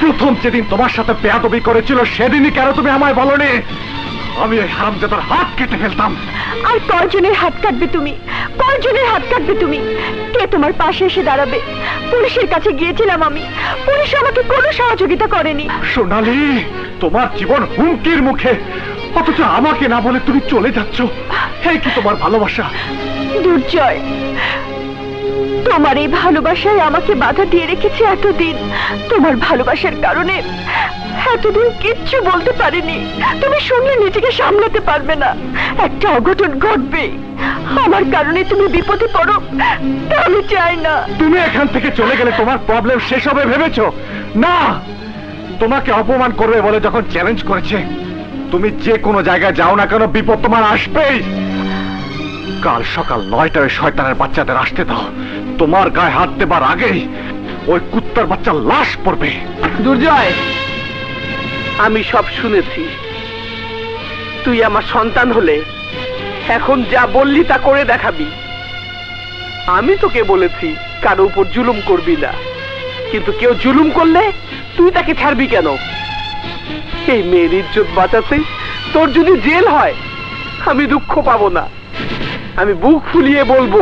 প্রথম যেদিন তোমার সাথে বেয়াদবি করেছিল সেদিনই কেন তুমি আমায় বলনি? আমি এই হারামজাদার হাত কেটে ফেলতাম। আর কয়জনের হাত কাটবে তুমি? কয়জনের হাত কাটবে তুমি? কে তোমার পাশে এসে দাঁড়াবে? পুলিশের কাছে গিয়েছিলাম আমি, পুলিশ আমাকে কোনো সহযোগিতা করেনি। সোনালি, তোমার জীবন হুমকির মুখে, অথচ আমাকে না বলে তুমি চলে যাচ্ছ। এই কি তোমার ভালোবাসা? দুর্জয়, তোমার এই ভালোবাসায় আমাকে বাধা দিয়ে রেখেছে এতদিন। তোমার ভালোবাসার কারণে এতদিন কিচ্ছু বলতে পারিনি। তুমি শুনলে নিজেকে সামলাতে পারবে না, একটা অঘটন ঘটবে। আমার কারণে তুমি বিপদে পড়ো, তা আমি চাই না। তুমি এখান থেকে চলে গেলে তোমার প্রবলেম শেষ হবে ভেবেছো? না, তোমাকে অপমান করবে বলে যখন চ্যালেঞ্জ করেছে, তুমি যে কোনো জায়গায় যাও না কেন বিপদ তোমার আসবেই। কাল সকাল 9টায় শয়তানের বাচ্চাদের আসতে দাও। তোমার গায়ে হাত দেবার আগেই ওই কুত্তার বাচ্চার লাশ পড়বে। দুর্জয়, আমি সব শুনেছি। তুই আমার সন্তান হলে এখন যা বললি তা করে দেখাবি। আমি তোকে বলেছি কারো উপর জুলুম করবি না, কিন্তু কেউ জুলুম করলে তুই তাকে ছাড়বি কেন? এই মেয়ের ইজ্জত বাঁচাতে তোর যদি জেল হয় আমি দুঃখ পাবো না। আমি বুক ফুলিয়ে বলবো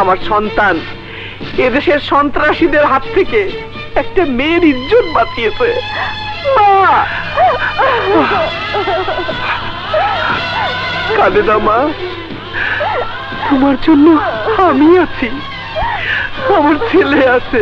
আমার সন্তান এদেশের সন্ত্রাসীদের হাত থেকে একটা মেয়ের ইজ্জত বাঁচিয়েছে। মা, কাঁদে না মা, তোমার জন্য আমি আছি, আমার ছেলে আছে।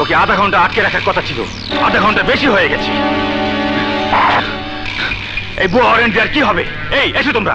ওকে আধা ঘন্টা আটকে রাখার কথা ছিল, আধা ঘন্টা বেশি হয়ে গেছে। এই বুয়া ওয়ারেন্টি আর কি হবে? এই এসো তোমরা।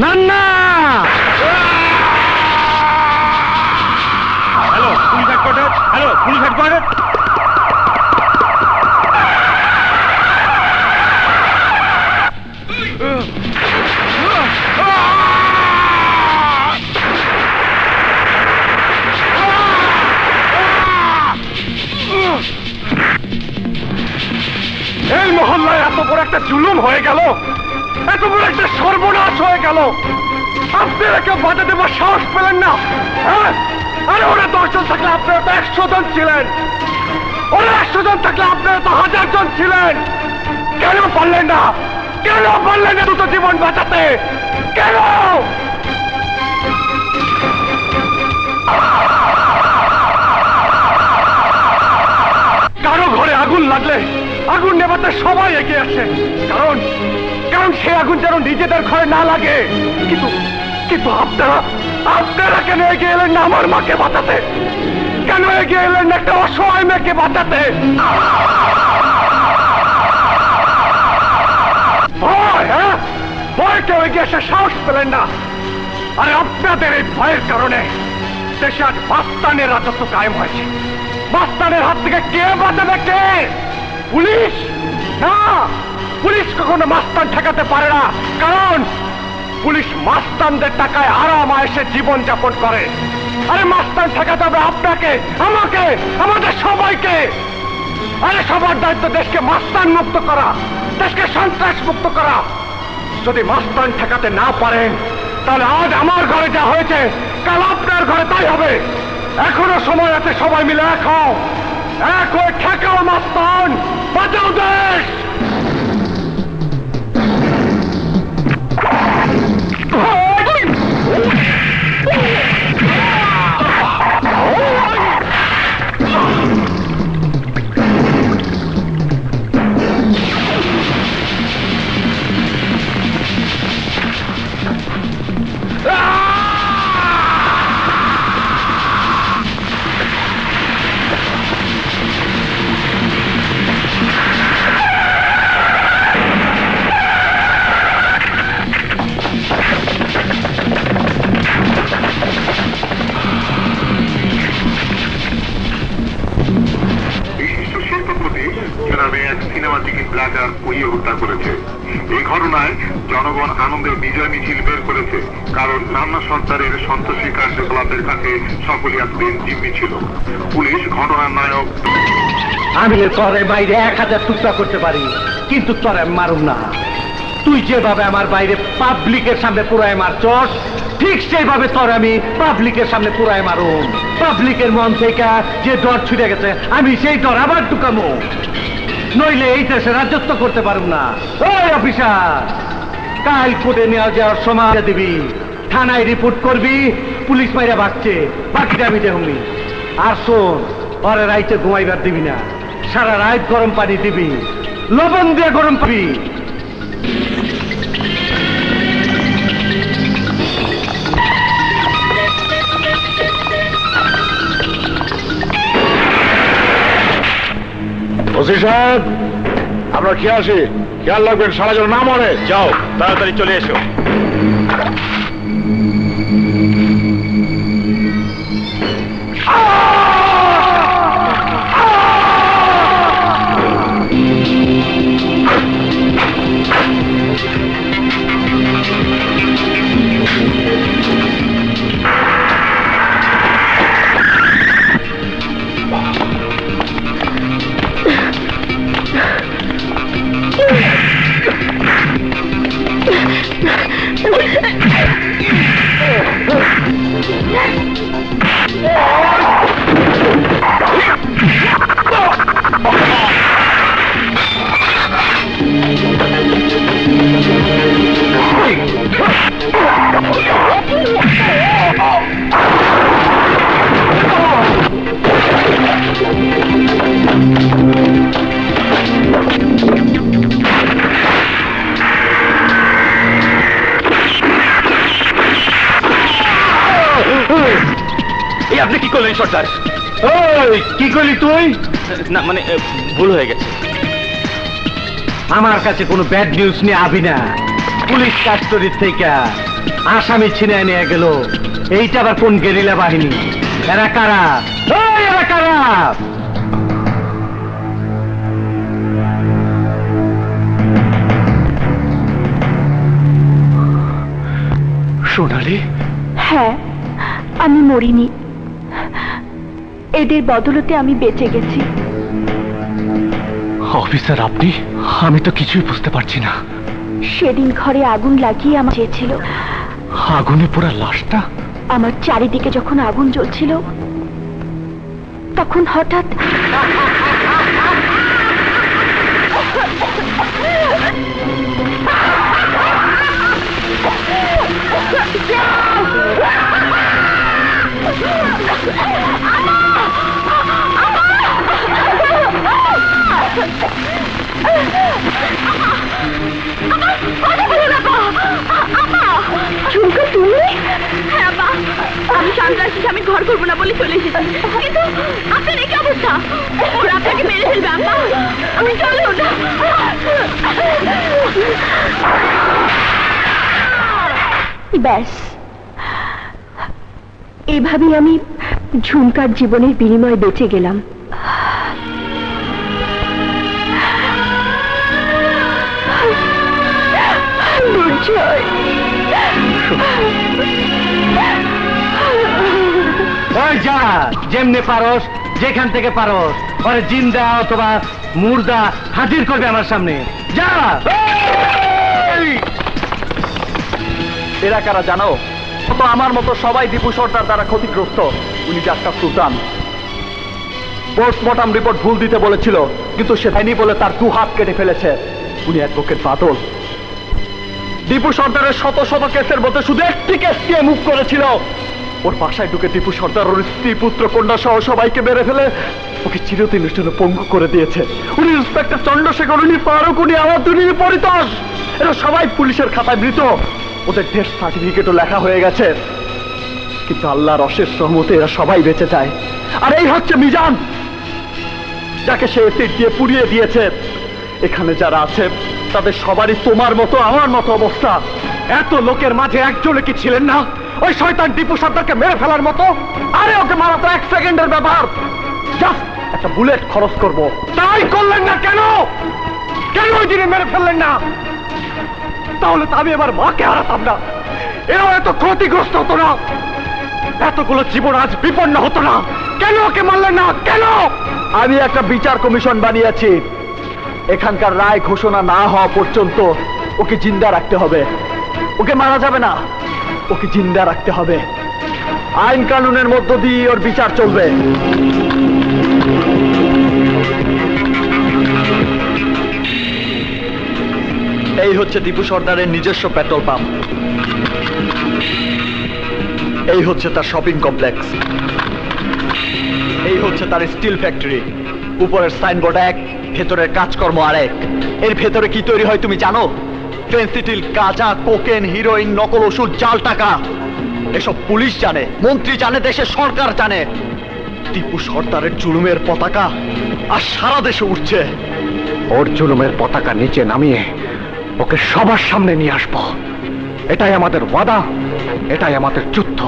Nanna hello police headquarter, hello police headquarter. এই মহল্লায় এত বড় একটা জুলুম হয়ে গেল, এত বড় একটা সর্বনাশ হয়ে গেল, আপনারা কেউ বাধা দেবার সাহস পেলেন না? হ্যাঁ, আরে ওরা 10 জন থাকলে আপনারা তো 100 জন ছিলেন, ওরা 100 জন থাকলে আপনারা তো 1000 জন ছিলেন। কেন পারলেন না? কেন পারলেন না দুটো জীবন বাঁচাতে? কেন? এগিয়ে আসছে, কারণ কারণ সে আগুন যেন নিজেদের ঘরে না লাগে। কিন্তু কিন্তু আপনারা কেন এগিয়ে এলেন না আমার মাকে বাঁচাতে? কেন এগিয়ে এলেন না একটা অসহায় মেয়েকে বাঁচাতে? ভয়, হ্যাঁ, ভয় কেউ এগিয়ে এসে সাহস পেলেন না। আরে আপনাদের এই ভয়ের কারণে দেশে আজ মাস্তানের রাজত্ব কায়েম হয়েছে। মাস্তানের হাত থেকে কে বাঁচাবে? কে? পুলিশ? না, পুলিশ কখনো মাস্তান ঠেকাতে পারে না, কারণ পুলিশ মাস্তানদের টাকায় আরাম আয়েশে জীবন যাপন করে। আরে মাস্তান ঠেকাতে হবে আপনাকে, আমাকে, আমাদের সবাইকে। আরে সবার দায়িত্ব দেশকে মাস্তান মুক্ত করা, দেশকে সন্ত্রাস মুক্ত করা। যদি মাস্তান ঠেকাতে না পারেন তাহলে আজ আমার ঘরে যা হয়েছে কাল আপনার ঘরে তাই হবে। এখনো সময় আছে, সবাই মিলে এক হও, এক হয়ে ঠেকাও মাস্তান, বাঁচাও দেশ। হত্যা করেছে। এই ঘটনায় জনগণ আনন্দের বিজয় মিছিল বের করেছে, কারণ নানা সরকারের সন্ত্রাসী কার্যকলাপের কাছে সকলই এতদিন জিম্মি ছিল। পুলিশ ঘটনার নায়ক। আমি তোরে বাইরে 1000 টুকরা করতে পারি, কিন্তু তোরে মারুম না। তুই যেভাবে আমার বাইরে পাবলিকের সামনে পুরাই মারছস, ঠিক সেইভাবে তোর আমি পাবলিকের সামনে পুরাই মারুম। পাবলিকের মন থেকে যে ডর ছুটে গেছে, আমি সেই ডর আবার ঢুকামো। নইলে এই দেশে রাজত্ব করতে পারুম না। ওই অফিসার, কাল কোর্টে নেওয়া যাওয়ার সময় দিবি, থানায় রিপোর্ট করবি পুলিশ মাইরা ভাগছে, বাকিটা আমি দেখবি। আর শোন, পরে রাইতে ঘুমাইবার দিবি না, সারা রাত গরম পানি দিবি, লবণ দিয়ে গরম পাবি। ওসি সাহেব, আপনার খেয়াল রাখবেন, সারা যেন না মরে। যাও, তাড়াতাড়ি চলে এসো। আপনি কি করলেন সর্দার? কি করলি তুই? না মানে ভুল হয়ে গেছে। আমার কাছে কোনো ব্যাড নিউজ নিয়ে আবি না। পুলিশ কাস্টডির থেকে আসামি ছিনিয়ে নিয়ে গেল, এইটা আবার কোন গেরিলা বাহিনী? এরা কারা? এরা কারা? সোনালি? হ্যাঁ, আমি মরিনি, এদের বদলতে আমি বেঁচে গেছি। অফিসার আপনি? আমি তো কিছুই বুঝতে পারছি না। সেদিন ঘরে আগুন লাগিয়ে আমার চেয়েছিল। আগুনে পোড়া লাশটা? আমার চারিদিকে যখন আগুন জ্বলছিল, তখন হঠাৎ হ্যাঁ আব্বা, আমি সন্ত্রাসীর স্বামী ঘর করবো না বলে চলে এসেছি, কিন্তু আপনার এই কি অবস্থা? ওরা আপনাকে মেরে ফেলবে আব্বা, আমি চলে ওটা। ব্যাস, এভাবেই আমি ঝুমকার জীবনের বিনিময়ে বেঁচে গেলাম। ওই যা, যেমনে পারস, যেখান থেকে পারস, ওরে জিন্দা অথবা মুর্দা হাজির করবে আমার সামনে। যা। এরা কারা জানো? তো আমার মতো সবাই দীপু সর্দার দ্বারা ক্ষতিগ্রস্ত। উনি জাটকা সুলতান। পোস্টমর্টম রিপোর্ট ভুল দিতে বলেছিল, কিন্তু সে দেয়নি বলে তার 2 হাত কেটে ফেলেছে। উনি অ্যাডভোকেট বাদল। দীপু সর্দারের শত শত কেসের মধ্যে শুধু একটি কেস দিয়ে মুভ করেছিল। ওর বাসায় ঢুকে দীপু সর্দার ওর স্ত্রী, পুত্র, কন্যা সহ সবাইকে মেরে ফেলে ওকে চিরদিনের জন্য পঙ্গু করে দিয়েছে। উনি ইন্সপেক্টর চন্দ্রশেখর, উনি ফারুক, উনি আমার দুনির পরিতোষ। এরা সবাই পুলিশের খাতায় মৃত। ওদের ডেথ সার্টিফিকেটও লেখা হয়ে গেছে, কিন্তু আল্লাহর অশেষ রহমতে এরা সবাই বেঁচে যায়। আর এই হচ্ছে মিজান, যাকে সে এসিড দিয়ে পুড়িয়ে দিয়েছে। এখানে যারা আছে তাদের সবারই তোমার মতো আমার মতো অবস্থা। এত লোকের মাঝে একজনে কি ছিলেন না ওই শয়তান দীপু সর্দারকে মেরে ফেলার মতো? আরে ওকে মারা তো 1 সেকেন্ডের ব্যাপার, জাস্ট একটা বুলেট খরচ করব। তাই করলেন না কেন? কেন ওই দিনে মেরে ফেললেন না? তাহলে তো আমি এবার মাকে হারাতাম না, এও এত ক্ষতিগ্রস্ত হতো না, এতগুলো জীবন আজ বিপন্ন হতো না। কেন ওকে মারলেন না? কেন? আমি একটা বিচার কমিশন বানিয়েছি। এখানকার রায় ঘোষণা না হওয়া পর্যন্ত ওকে জিন্দা রাখতে হবে। ওকে মারা যাবে না, ওকে জিন্দা রাখতে হবে। আইন কানুনের মধ্য দিয়ে ওর বিচার চলবে। এই হচ্ছে দীপু সর্দারের নিজস্ব পেট্রোল পাম্প। এই হচ্ছে তার শপিং কমপ্লেক্স। এই হচ্ছে তার স্টিল ফ্যাক্টরি। উপরের সাইনবোর্ড এক, ভেতরের কাজকর্ম আরেক। এর ভেতরে কি তৈরি হয় তুমি জানো? ফেন্সিডিল, গাঁজা, কোকেন, হিরোইন, নকল ওষুধ, জাল টাকা। এসব পুলিশ জানে, মন্ত্রী জানে, দেশের সরকার জানে। টিপু সর্দারের জুলুমের পতাকা আর সারা দেশে উঠছে। ওর জুলুমের পতাকা নিচে নামিয়ে ওকে সবার সামনে নিয়ে আসবো। এটাই আমাদের ওয়াদা, এটাই আমাদের যুদ্ধ।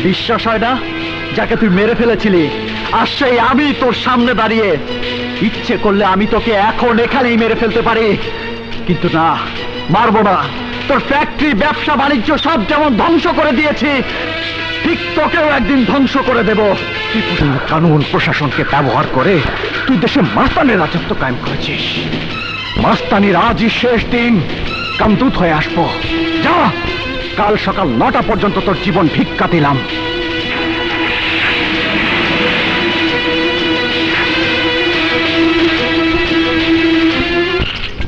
বিশ্বাস হয় না? যাকে তুই মেরে ফেলেছিলি, আর সেই আমি তোর সামনে দাঁড়িয়ে। ইচ্ছে করলে আমি তোকে এখন এখানেই মেরে ফেলতে পারি, কিন্তু না, মারবো না। তোর ফ্যাক্টরি, ব্যবসা বাণিজ্য সব যেমন ধ্বংস করে দিয়েছি, ঠিক তোকেও একদিন ধ্বংস করে দেব। কানুন প্রশাসনকে ব্যবহার করে তুই দেশে মাস্তানের রাজত্ব কায়েম করেছিস। মাস্তানির আজই শেষ দিন। কামদূত হয়ে আসবো। যা, কাল সকাল 9টা পর্যন্ত তোর জীবন ভিক্ষা দিলাম।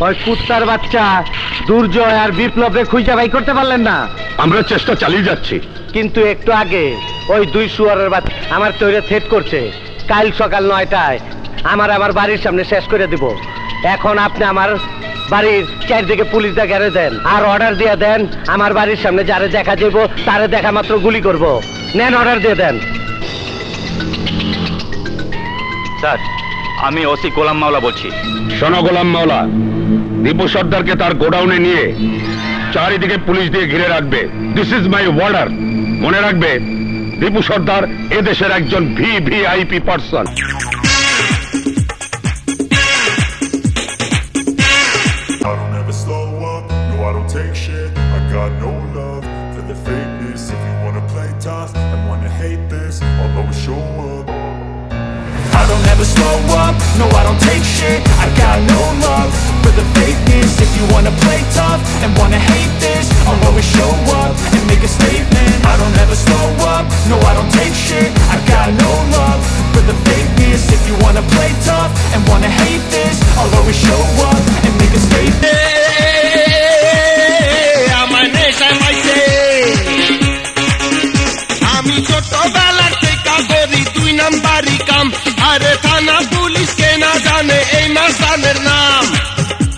ওই কুত্তার বাচ্চা দুর্জয় আর বিপ্লবকে খুঁজে বাই করতে পারলেন না? আমরা চেষ্টা চালিয়ে যাচ্ছি, কিন্তু একটু আগে ওই 2 শুয়ারের বাচ্চা আমার তৈরি সেট করছে। কাল সকাল 9টায় আমার বাড়ির সামনে শেষ করে দিব। এখন আপনি আমার বাড়ির চারদিকে পুলিশ ঘেরে দেন, আর অর্ডার দিয়ে দেন আমার বাড়ির সামনে যারে দেখা যাব তারে দেখা মাত্র গুলি করব। নেন, অর্ডার দিয়ে দেন। স্যার, আমি ওসি গোলাম মাওলা বলছি। শোনো গোলাম মাওলা, দীপু সর্দারকে তার গোডাউনে নিয়ে চারিদিকে পুলিশ দিয়ে ঘিরে রাখবে। This is my order. মনে রাখবে, দীপু সর্দার এদেশের একজন VVIP person. I don't ever slow up, no I don't take shit. I got no love for the fakeness. If you wanna play tough and wanna hate this, I'll always show up. I don't ever slow up, no I don't take shit. I got no love for the fakeness. If you wanna play tough and wanna hate this, I'll always show up and make a statement. I don't ever slow up, no I don't take shit. I got no love for the fakeness. If you wanna play tough and wanna hate this, I'll always show up and make a statement. আমি ছোটবেলার থেকে করি 2 নাম্বারি কাম। আরে থানা police কে না জানে এই মাস্তানের নাম।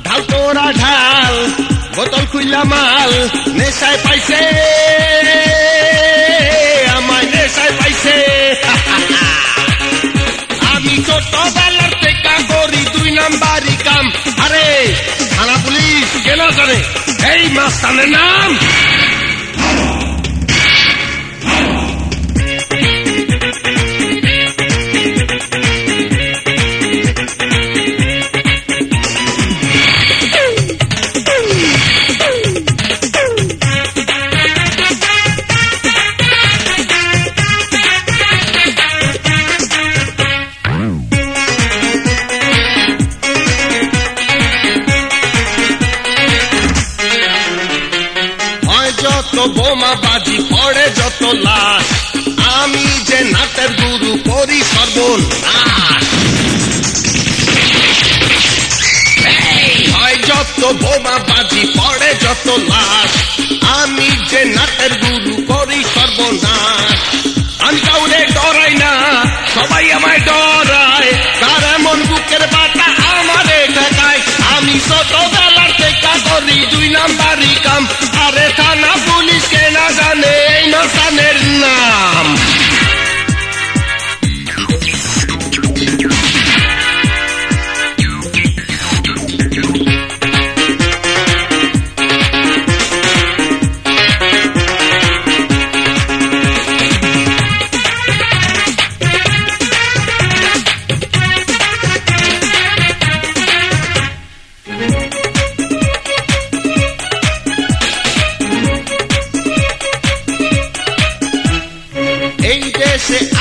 ঢাল তোরা ঢাল, বোতল খুইলা মাল, নেশায় পাইছে আমায়, নেশায় পাইছে। আমি ছোটবেলার থেকে করি 2 নাম্বারি কাম। আরে থানা পুলিশ কে না জানে এই মাস্তানের নাম। বোমা বাজি পড়ে যত লাশ, আমি যে নাটের গুরু করি সর্বনাশ। হয় যত বোমা বাজি পড়ে যত লাশ, আমি যে নাটের গুরু করি সর্বনাশ। আমি কাউরে ডরাই না, সবাই আমায় ডরায়। কার এমন বুকের বাটা আমারে ঠেকায়। আমি ছোটবেলার থেকে করি 2 নাম্বারি কাম। আরে থানা পুলিশ কে না জানে এই মাস্তানের নাম।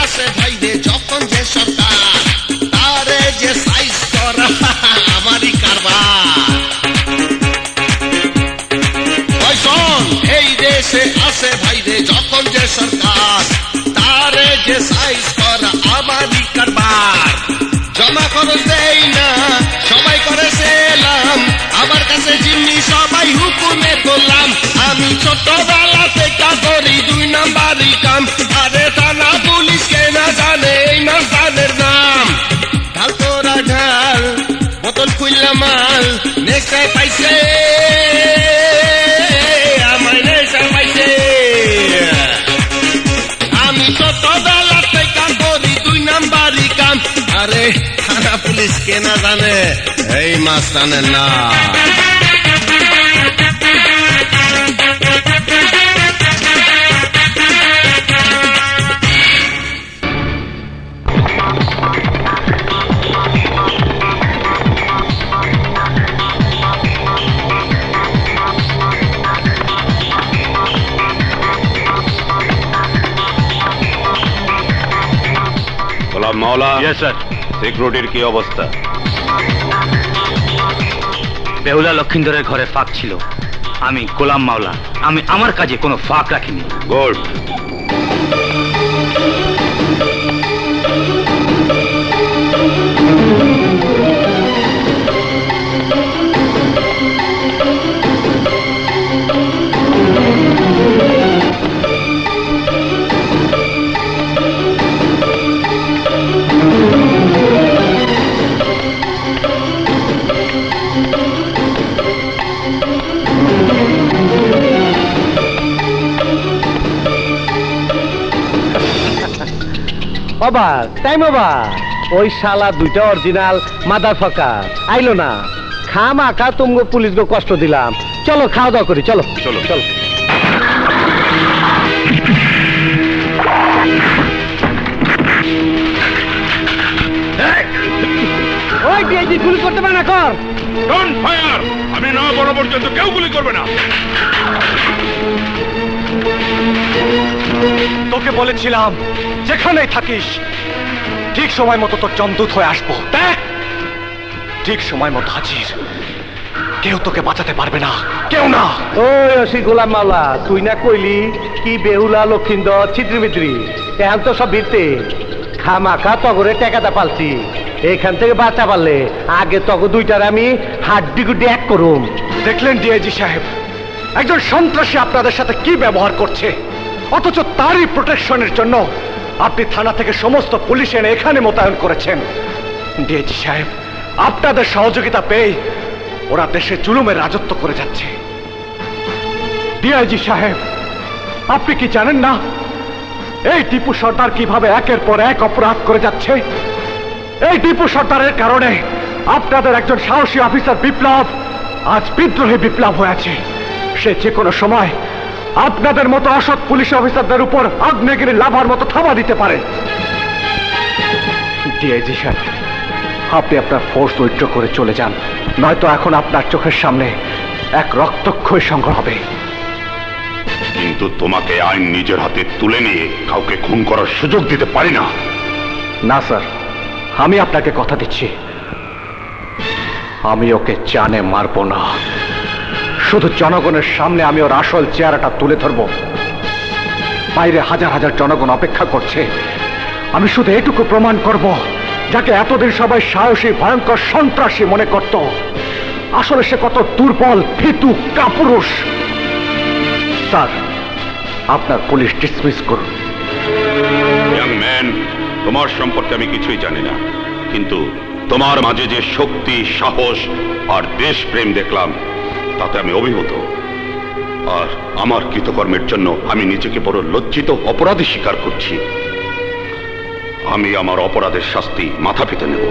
আসে ভাইরে যখন যে সরকার, তারে যে সাইজ করা আমারই কারবার। এই দেশে আসে ভাইরে যখন যে সরকার, তারে যে সাইজ করা আমারই কারবার। জমা খরচ দেই না, সবাই করে সেলাম। আমার কাছে জিম্মি সবাই হুকুমে গোলাম। আমি ছোটবেলা থেকে করি 2 নাম্বারি কাম। আরে থানা পুলিশ কে না জানে এই মাস্তানের নাম। ঢাল তোরা ঢাল, বোতল খুইলা মাল, নেশায় পাইছে আমায়, নেশায় পাইছে। আমি ছোটবেলা থেকে করি 2 নাম্বারি কাম। আরে থানা পুলিশ কে না জানে এই মাস্তানের নাম। গোলাম মাওলা, ইয়েস স্যার। সিকিউরিটির কি অবস্থা? বেহুলা লক্ষিন্দরের ঘরে ফাঁক ছিল। আমি গোলাম মাওলা, আমি আমার কাজে কোনো ফাঁক রাখিনি। গুড। Over time over. ওই শালা দুইটা অরিজিনাল মাদার ফাকার আইলো না, খামাখা তুমগো পুলিশকে কষ্ট দিলাম। চলো খাওয়া দাওয়া করি, চলো চলো চলো। ওই ডিআইজি গুলি করতে পারে না, কর। ডোন্ট ফায়ার, আমি না বলা পর্যন্ত কেউ গুলি করবে না। তোকে বলেছিলাম যেখানেই থাকিস ঠিক সময় মতো তোর জমদূত হয়ে আসবো। দেখ ঠিক সময় মতো হাজির, কেউ তোকে বাঁচাতে পারবে না, কেউ না। ওই ওসি গোলাম মাওলা, তুই না কইলি কি বেহুলা লক্ষিন্দর ছিদ্রিমিদ্রি, এখন তো সব ভিড়তে। খামাখা তগরে টেকাটা পালছি, এখান থেকে বাঁচা পারলে আগে তগ দুইটার আমি হাড্ডি গুড্ডি এক করুম। দেখলেন ডিআইজি সাহেব, একজন সন্ত্রাসী আপনাদের সাথে কি ব্যবহার করছে, অথচ তারই প্রোটেকশনের জন্য আপনি থানা থেকে সমস্ত পুলিশ এনে এখানে মোতায়েন করেছেন। ডিআইজি সাহেব, আপনাদের সহযোগিতা পেয়ে ওরা দেশে জুলুমের রাজত্ব করে যাচ্ছে। ডিআইজি সাহেব, আপনি কি জানেন না এই টিপু সর্দার কিভাবে একের পর এক অপরাধ করে যাচ্ছে? এই টিপু সর্দারের কারণে আপনাদের একজন সাহসী অফিসার বিপ্লব আজ বিদ্রোহী বিপ্লব হয়েছে। সে যে কোনো সময় আপনাদের মতো অসৎ পুলিশ অফিসারদের উপর আগ্নেয়গিরি লাভার মতো থাবা দিতে পারে। ডিআইজি সাহেব, আপনি আপনার ফোর্স উইথড্র করে চলে যান, নয়তো এখন আপনার চোখের সামনে এক রক্তক্ষয়ী সংগ্রহ হবে। কিন্তু তোমাকে আইন নিজের হাতে তুলে নিয়ে কাউকে খুন করার সুযোগ দিতে পারি না। না স্যার, আমি আপনাকে কথা দিচ্ছি, আমি ওকে জানে মারবো না। শুধু জনগণের সামনে আমি ওর আসল চেহারাটা তুলে ধরবো। বাইরে হাজার হাজার জনগণ অপেক্ষা করছে, আমি শুধু এটুকু প্রমাণ করব, যাকে এতদিন সবাই সাহসী ভয়ঙ্কর সন্ত্রাসী মনে করত, আসলে সে কত দুর্বল ভীতু কাপুরুষ। স্যার, আপনার পুলিশ ডিসমিস করুন। ইয়াং ম্যান, তোমার সম্পর্কে আমি কিছুই জানি না, কিন্তু তোমার মাঝে যে শক্তি, সাহস আর দেশপ্রেম দেখলাম তাতে আমি অভিভূত। আর আমার কৃতকর্মের জন্য আমি নিজেকে বড় লজ্জিত অপরাধী স্বীকার করছি। আমি আমার অপরাধের শাস্তি মাথা পেতে নেব।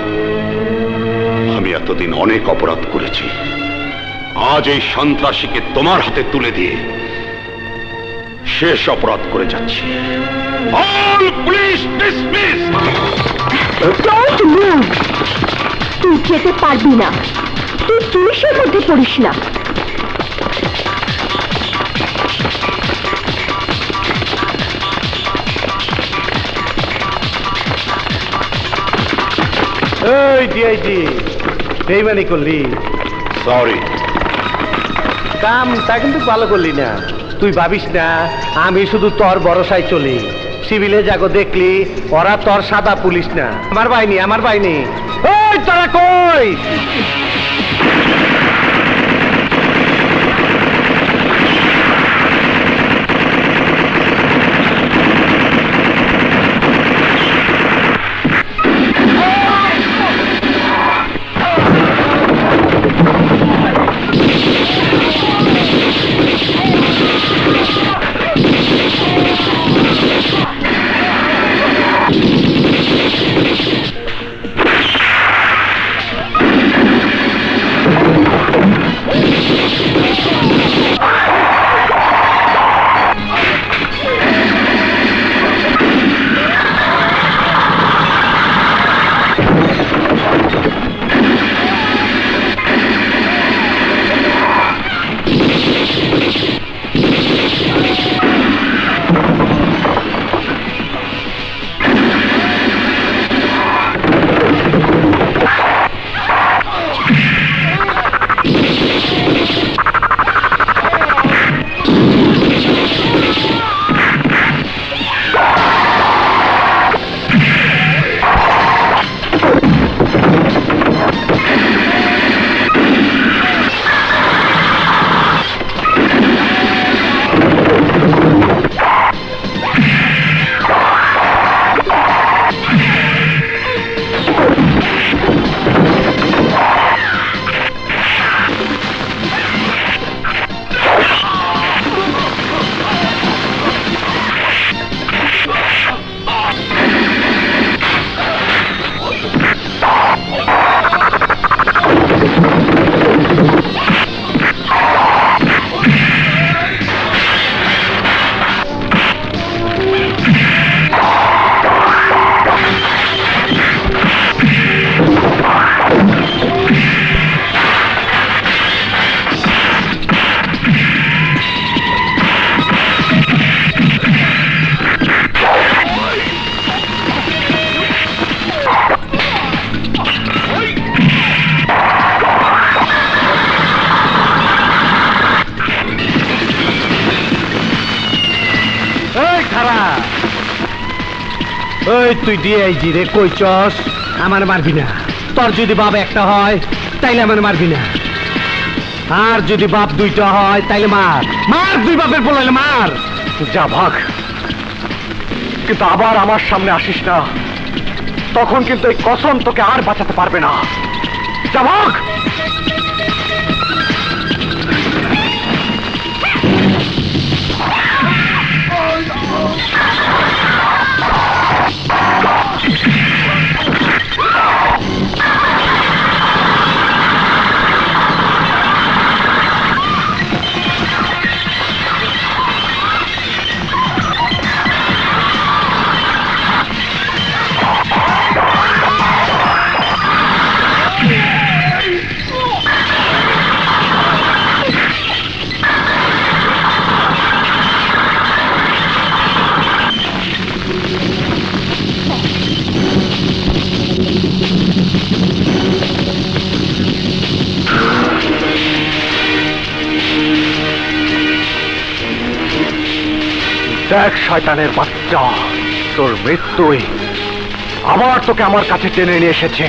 আমি এতদিন অনেক অপরাধ করেছি, আজ এই সন্ত্রাসীকে তোমার হাতে তুলে দিয়ে শেষ অপরাধ করে যাচ্ছি। All police dismiss. Don't move, তুই যেতে পারবি না, তুই পুলিশের মধ্যে পড়িস না। এই ডিআইজি, বেইমানি করলি। সরি। কামটা কিন্তু ভালো করলি না। তুই ভাবিস না আমি শুধু তোর ভরসায় চলি। সিভিলে যাগো দেখলি ওরা তোর সাদা পুলিশ না, আমার বাহিনী, আমার বাহিনী। ওই তোরা কই? ওই তুই ডিআইজি রে কইছস আমার মারবি না, তোর যদি বাপ একটা হয় তাইলে আমার মারবি না, আর যদি বাপ দুইটা হয় তাইলে মার, মার দুই বাপের বলাইলে মার। যা ভাগ, কিন্তু আবার আমার সামনে আসিস না, তখন কিন্তু এই কসম তোকে আর বাঁচাতে পারবে না। যা ভাগ। দেখ শয়তানের বাচ্চা, তোর মৃত্যুই আবার তোকে আমার কাছে টেনে নিয়ে এসেছে।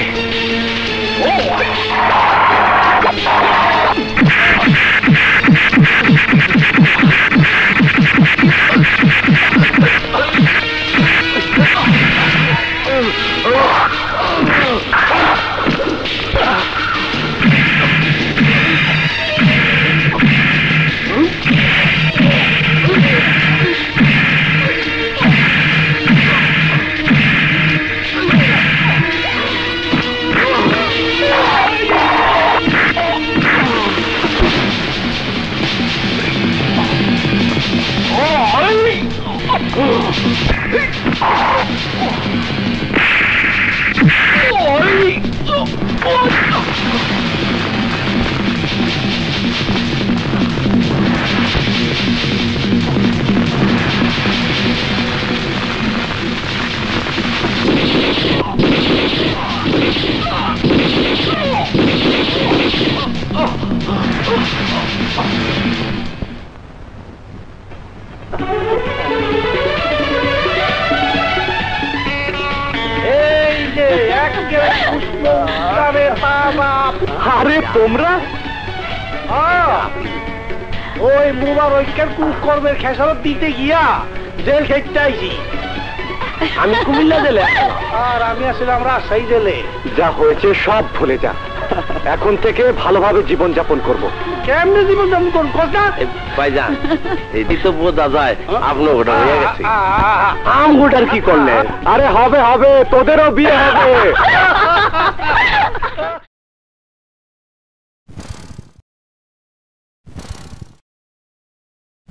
আরে তোমরা ওই মুবার ঐক্যের কুকর্মের খেসারত দিতে গিয়া জেল খেতে আইছি। আমি কুমিল্লা জেলে, আর আমি আসলাম রাজশাহী জেলে। যা হয়েছে সব ভুলে যা, এখন থেকে ভালোভাবে জীবন যাপন করবো। কেমনে জীবন যাপন করুন কথা ভাইজান, এটি তো বোঝা যায় আপনার ওটা হয়ে গেছে। আম গোটার কি করলে? আরে হবে হবে, তোদেরও বিয়ে হবে।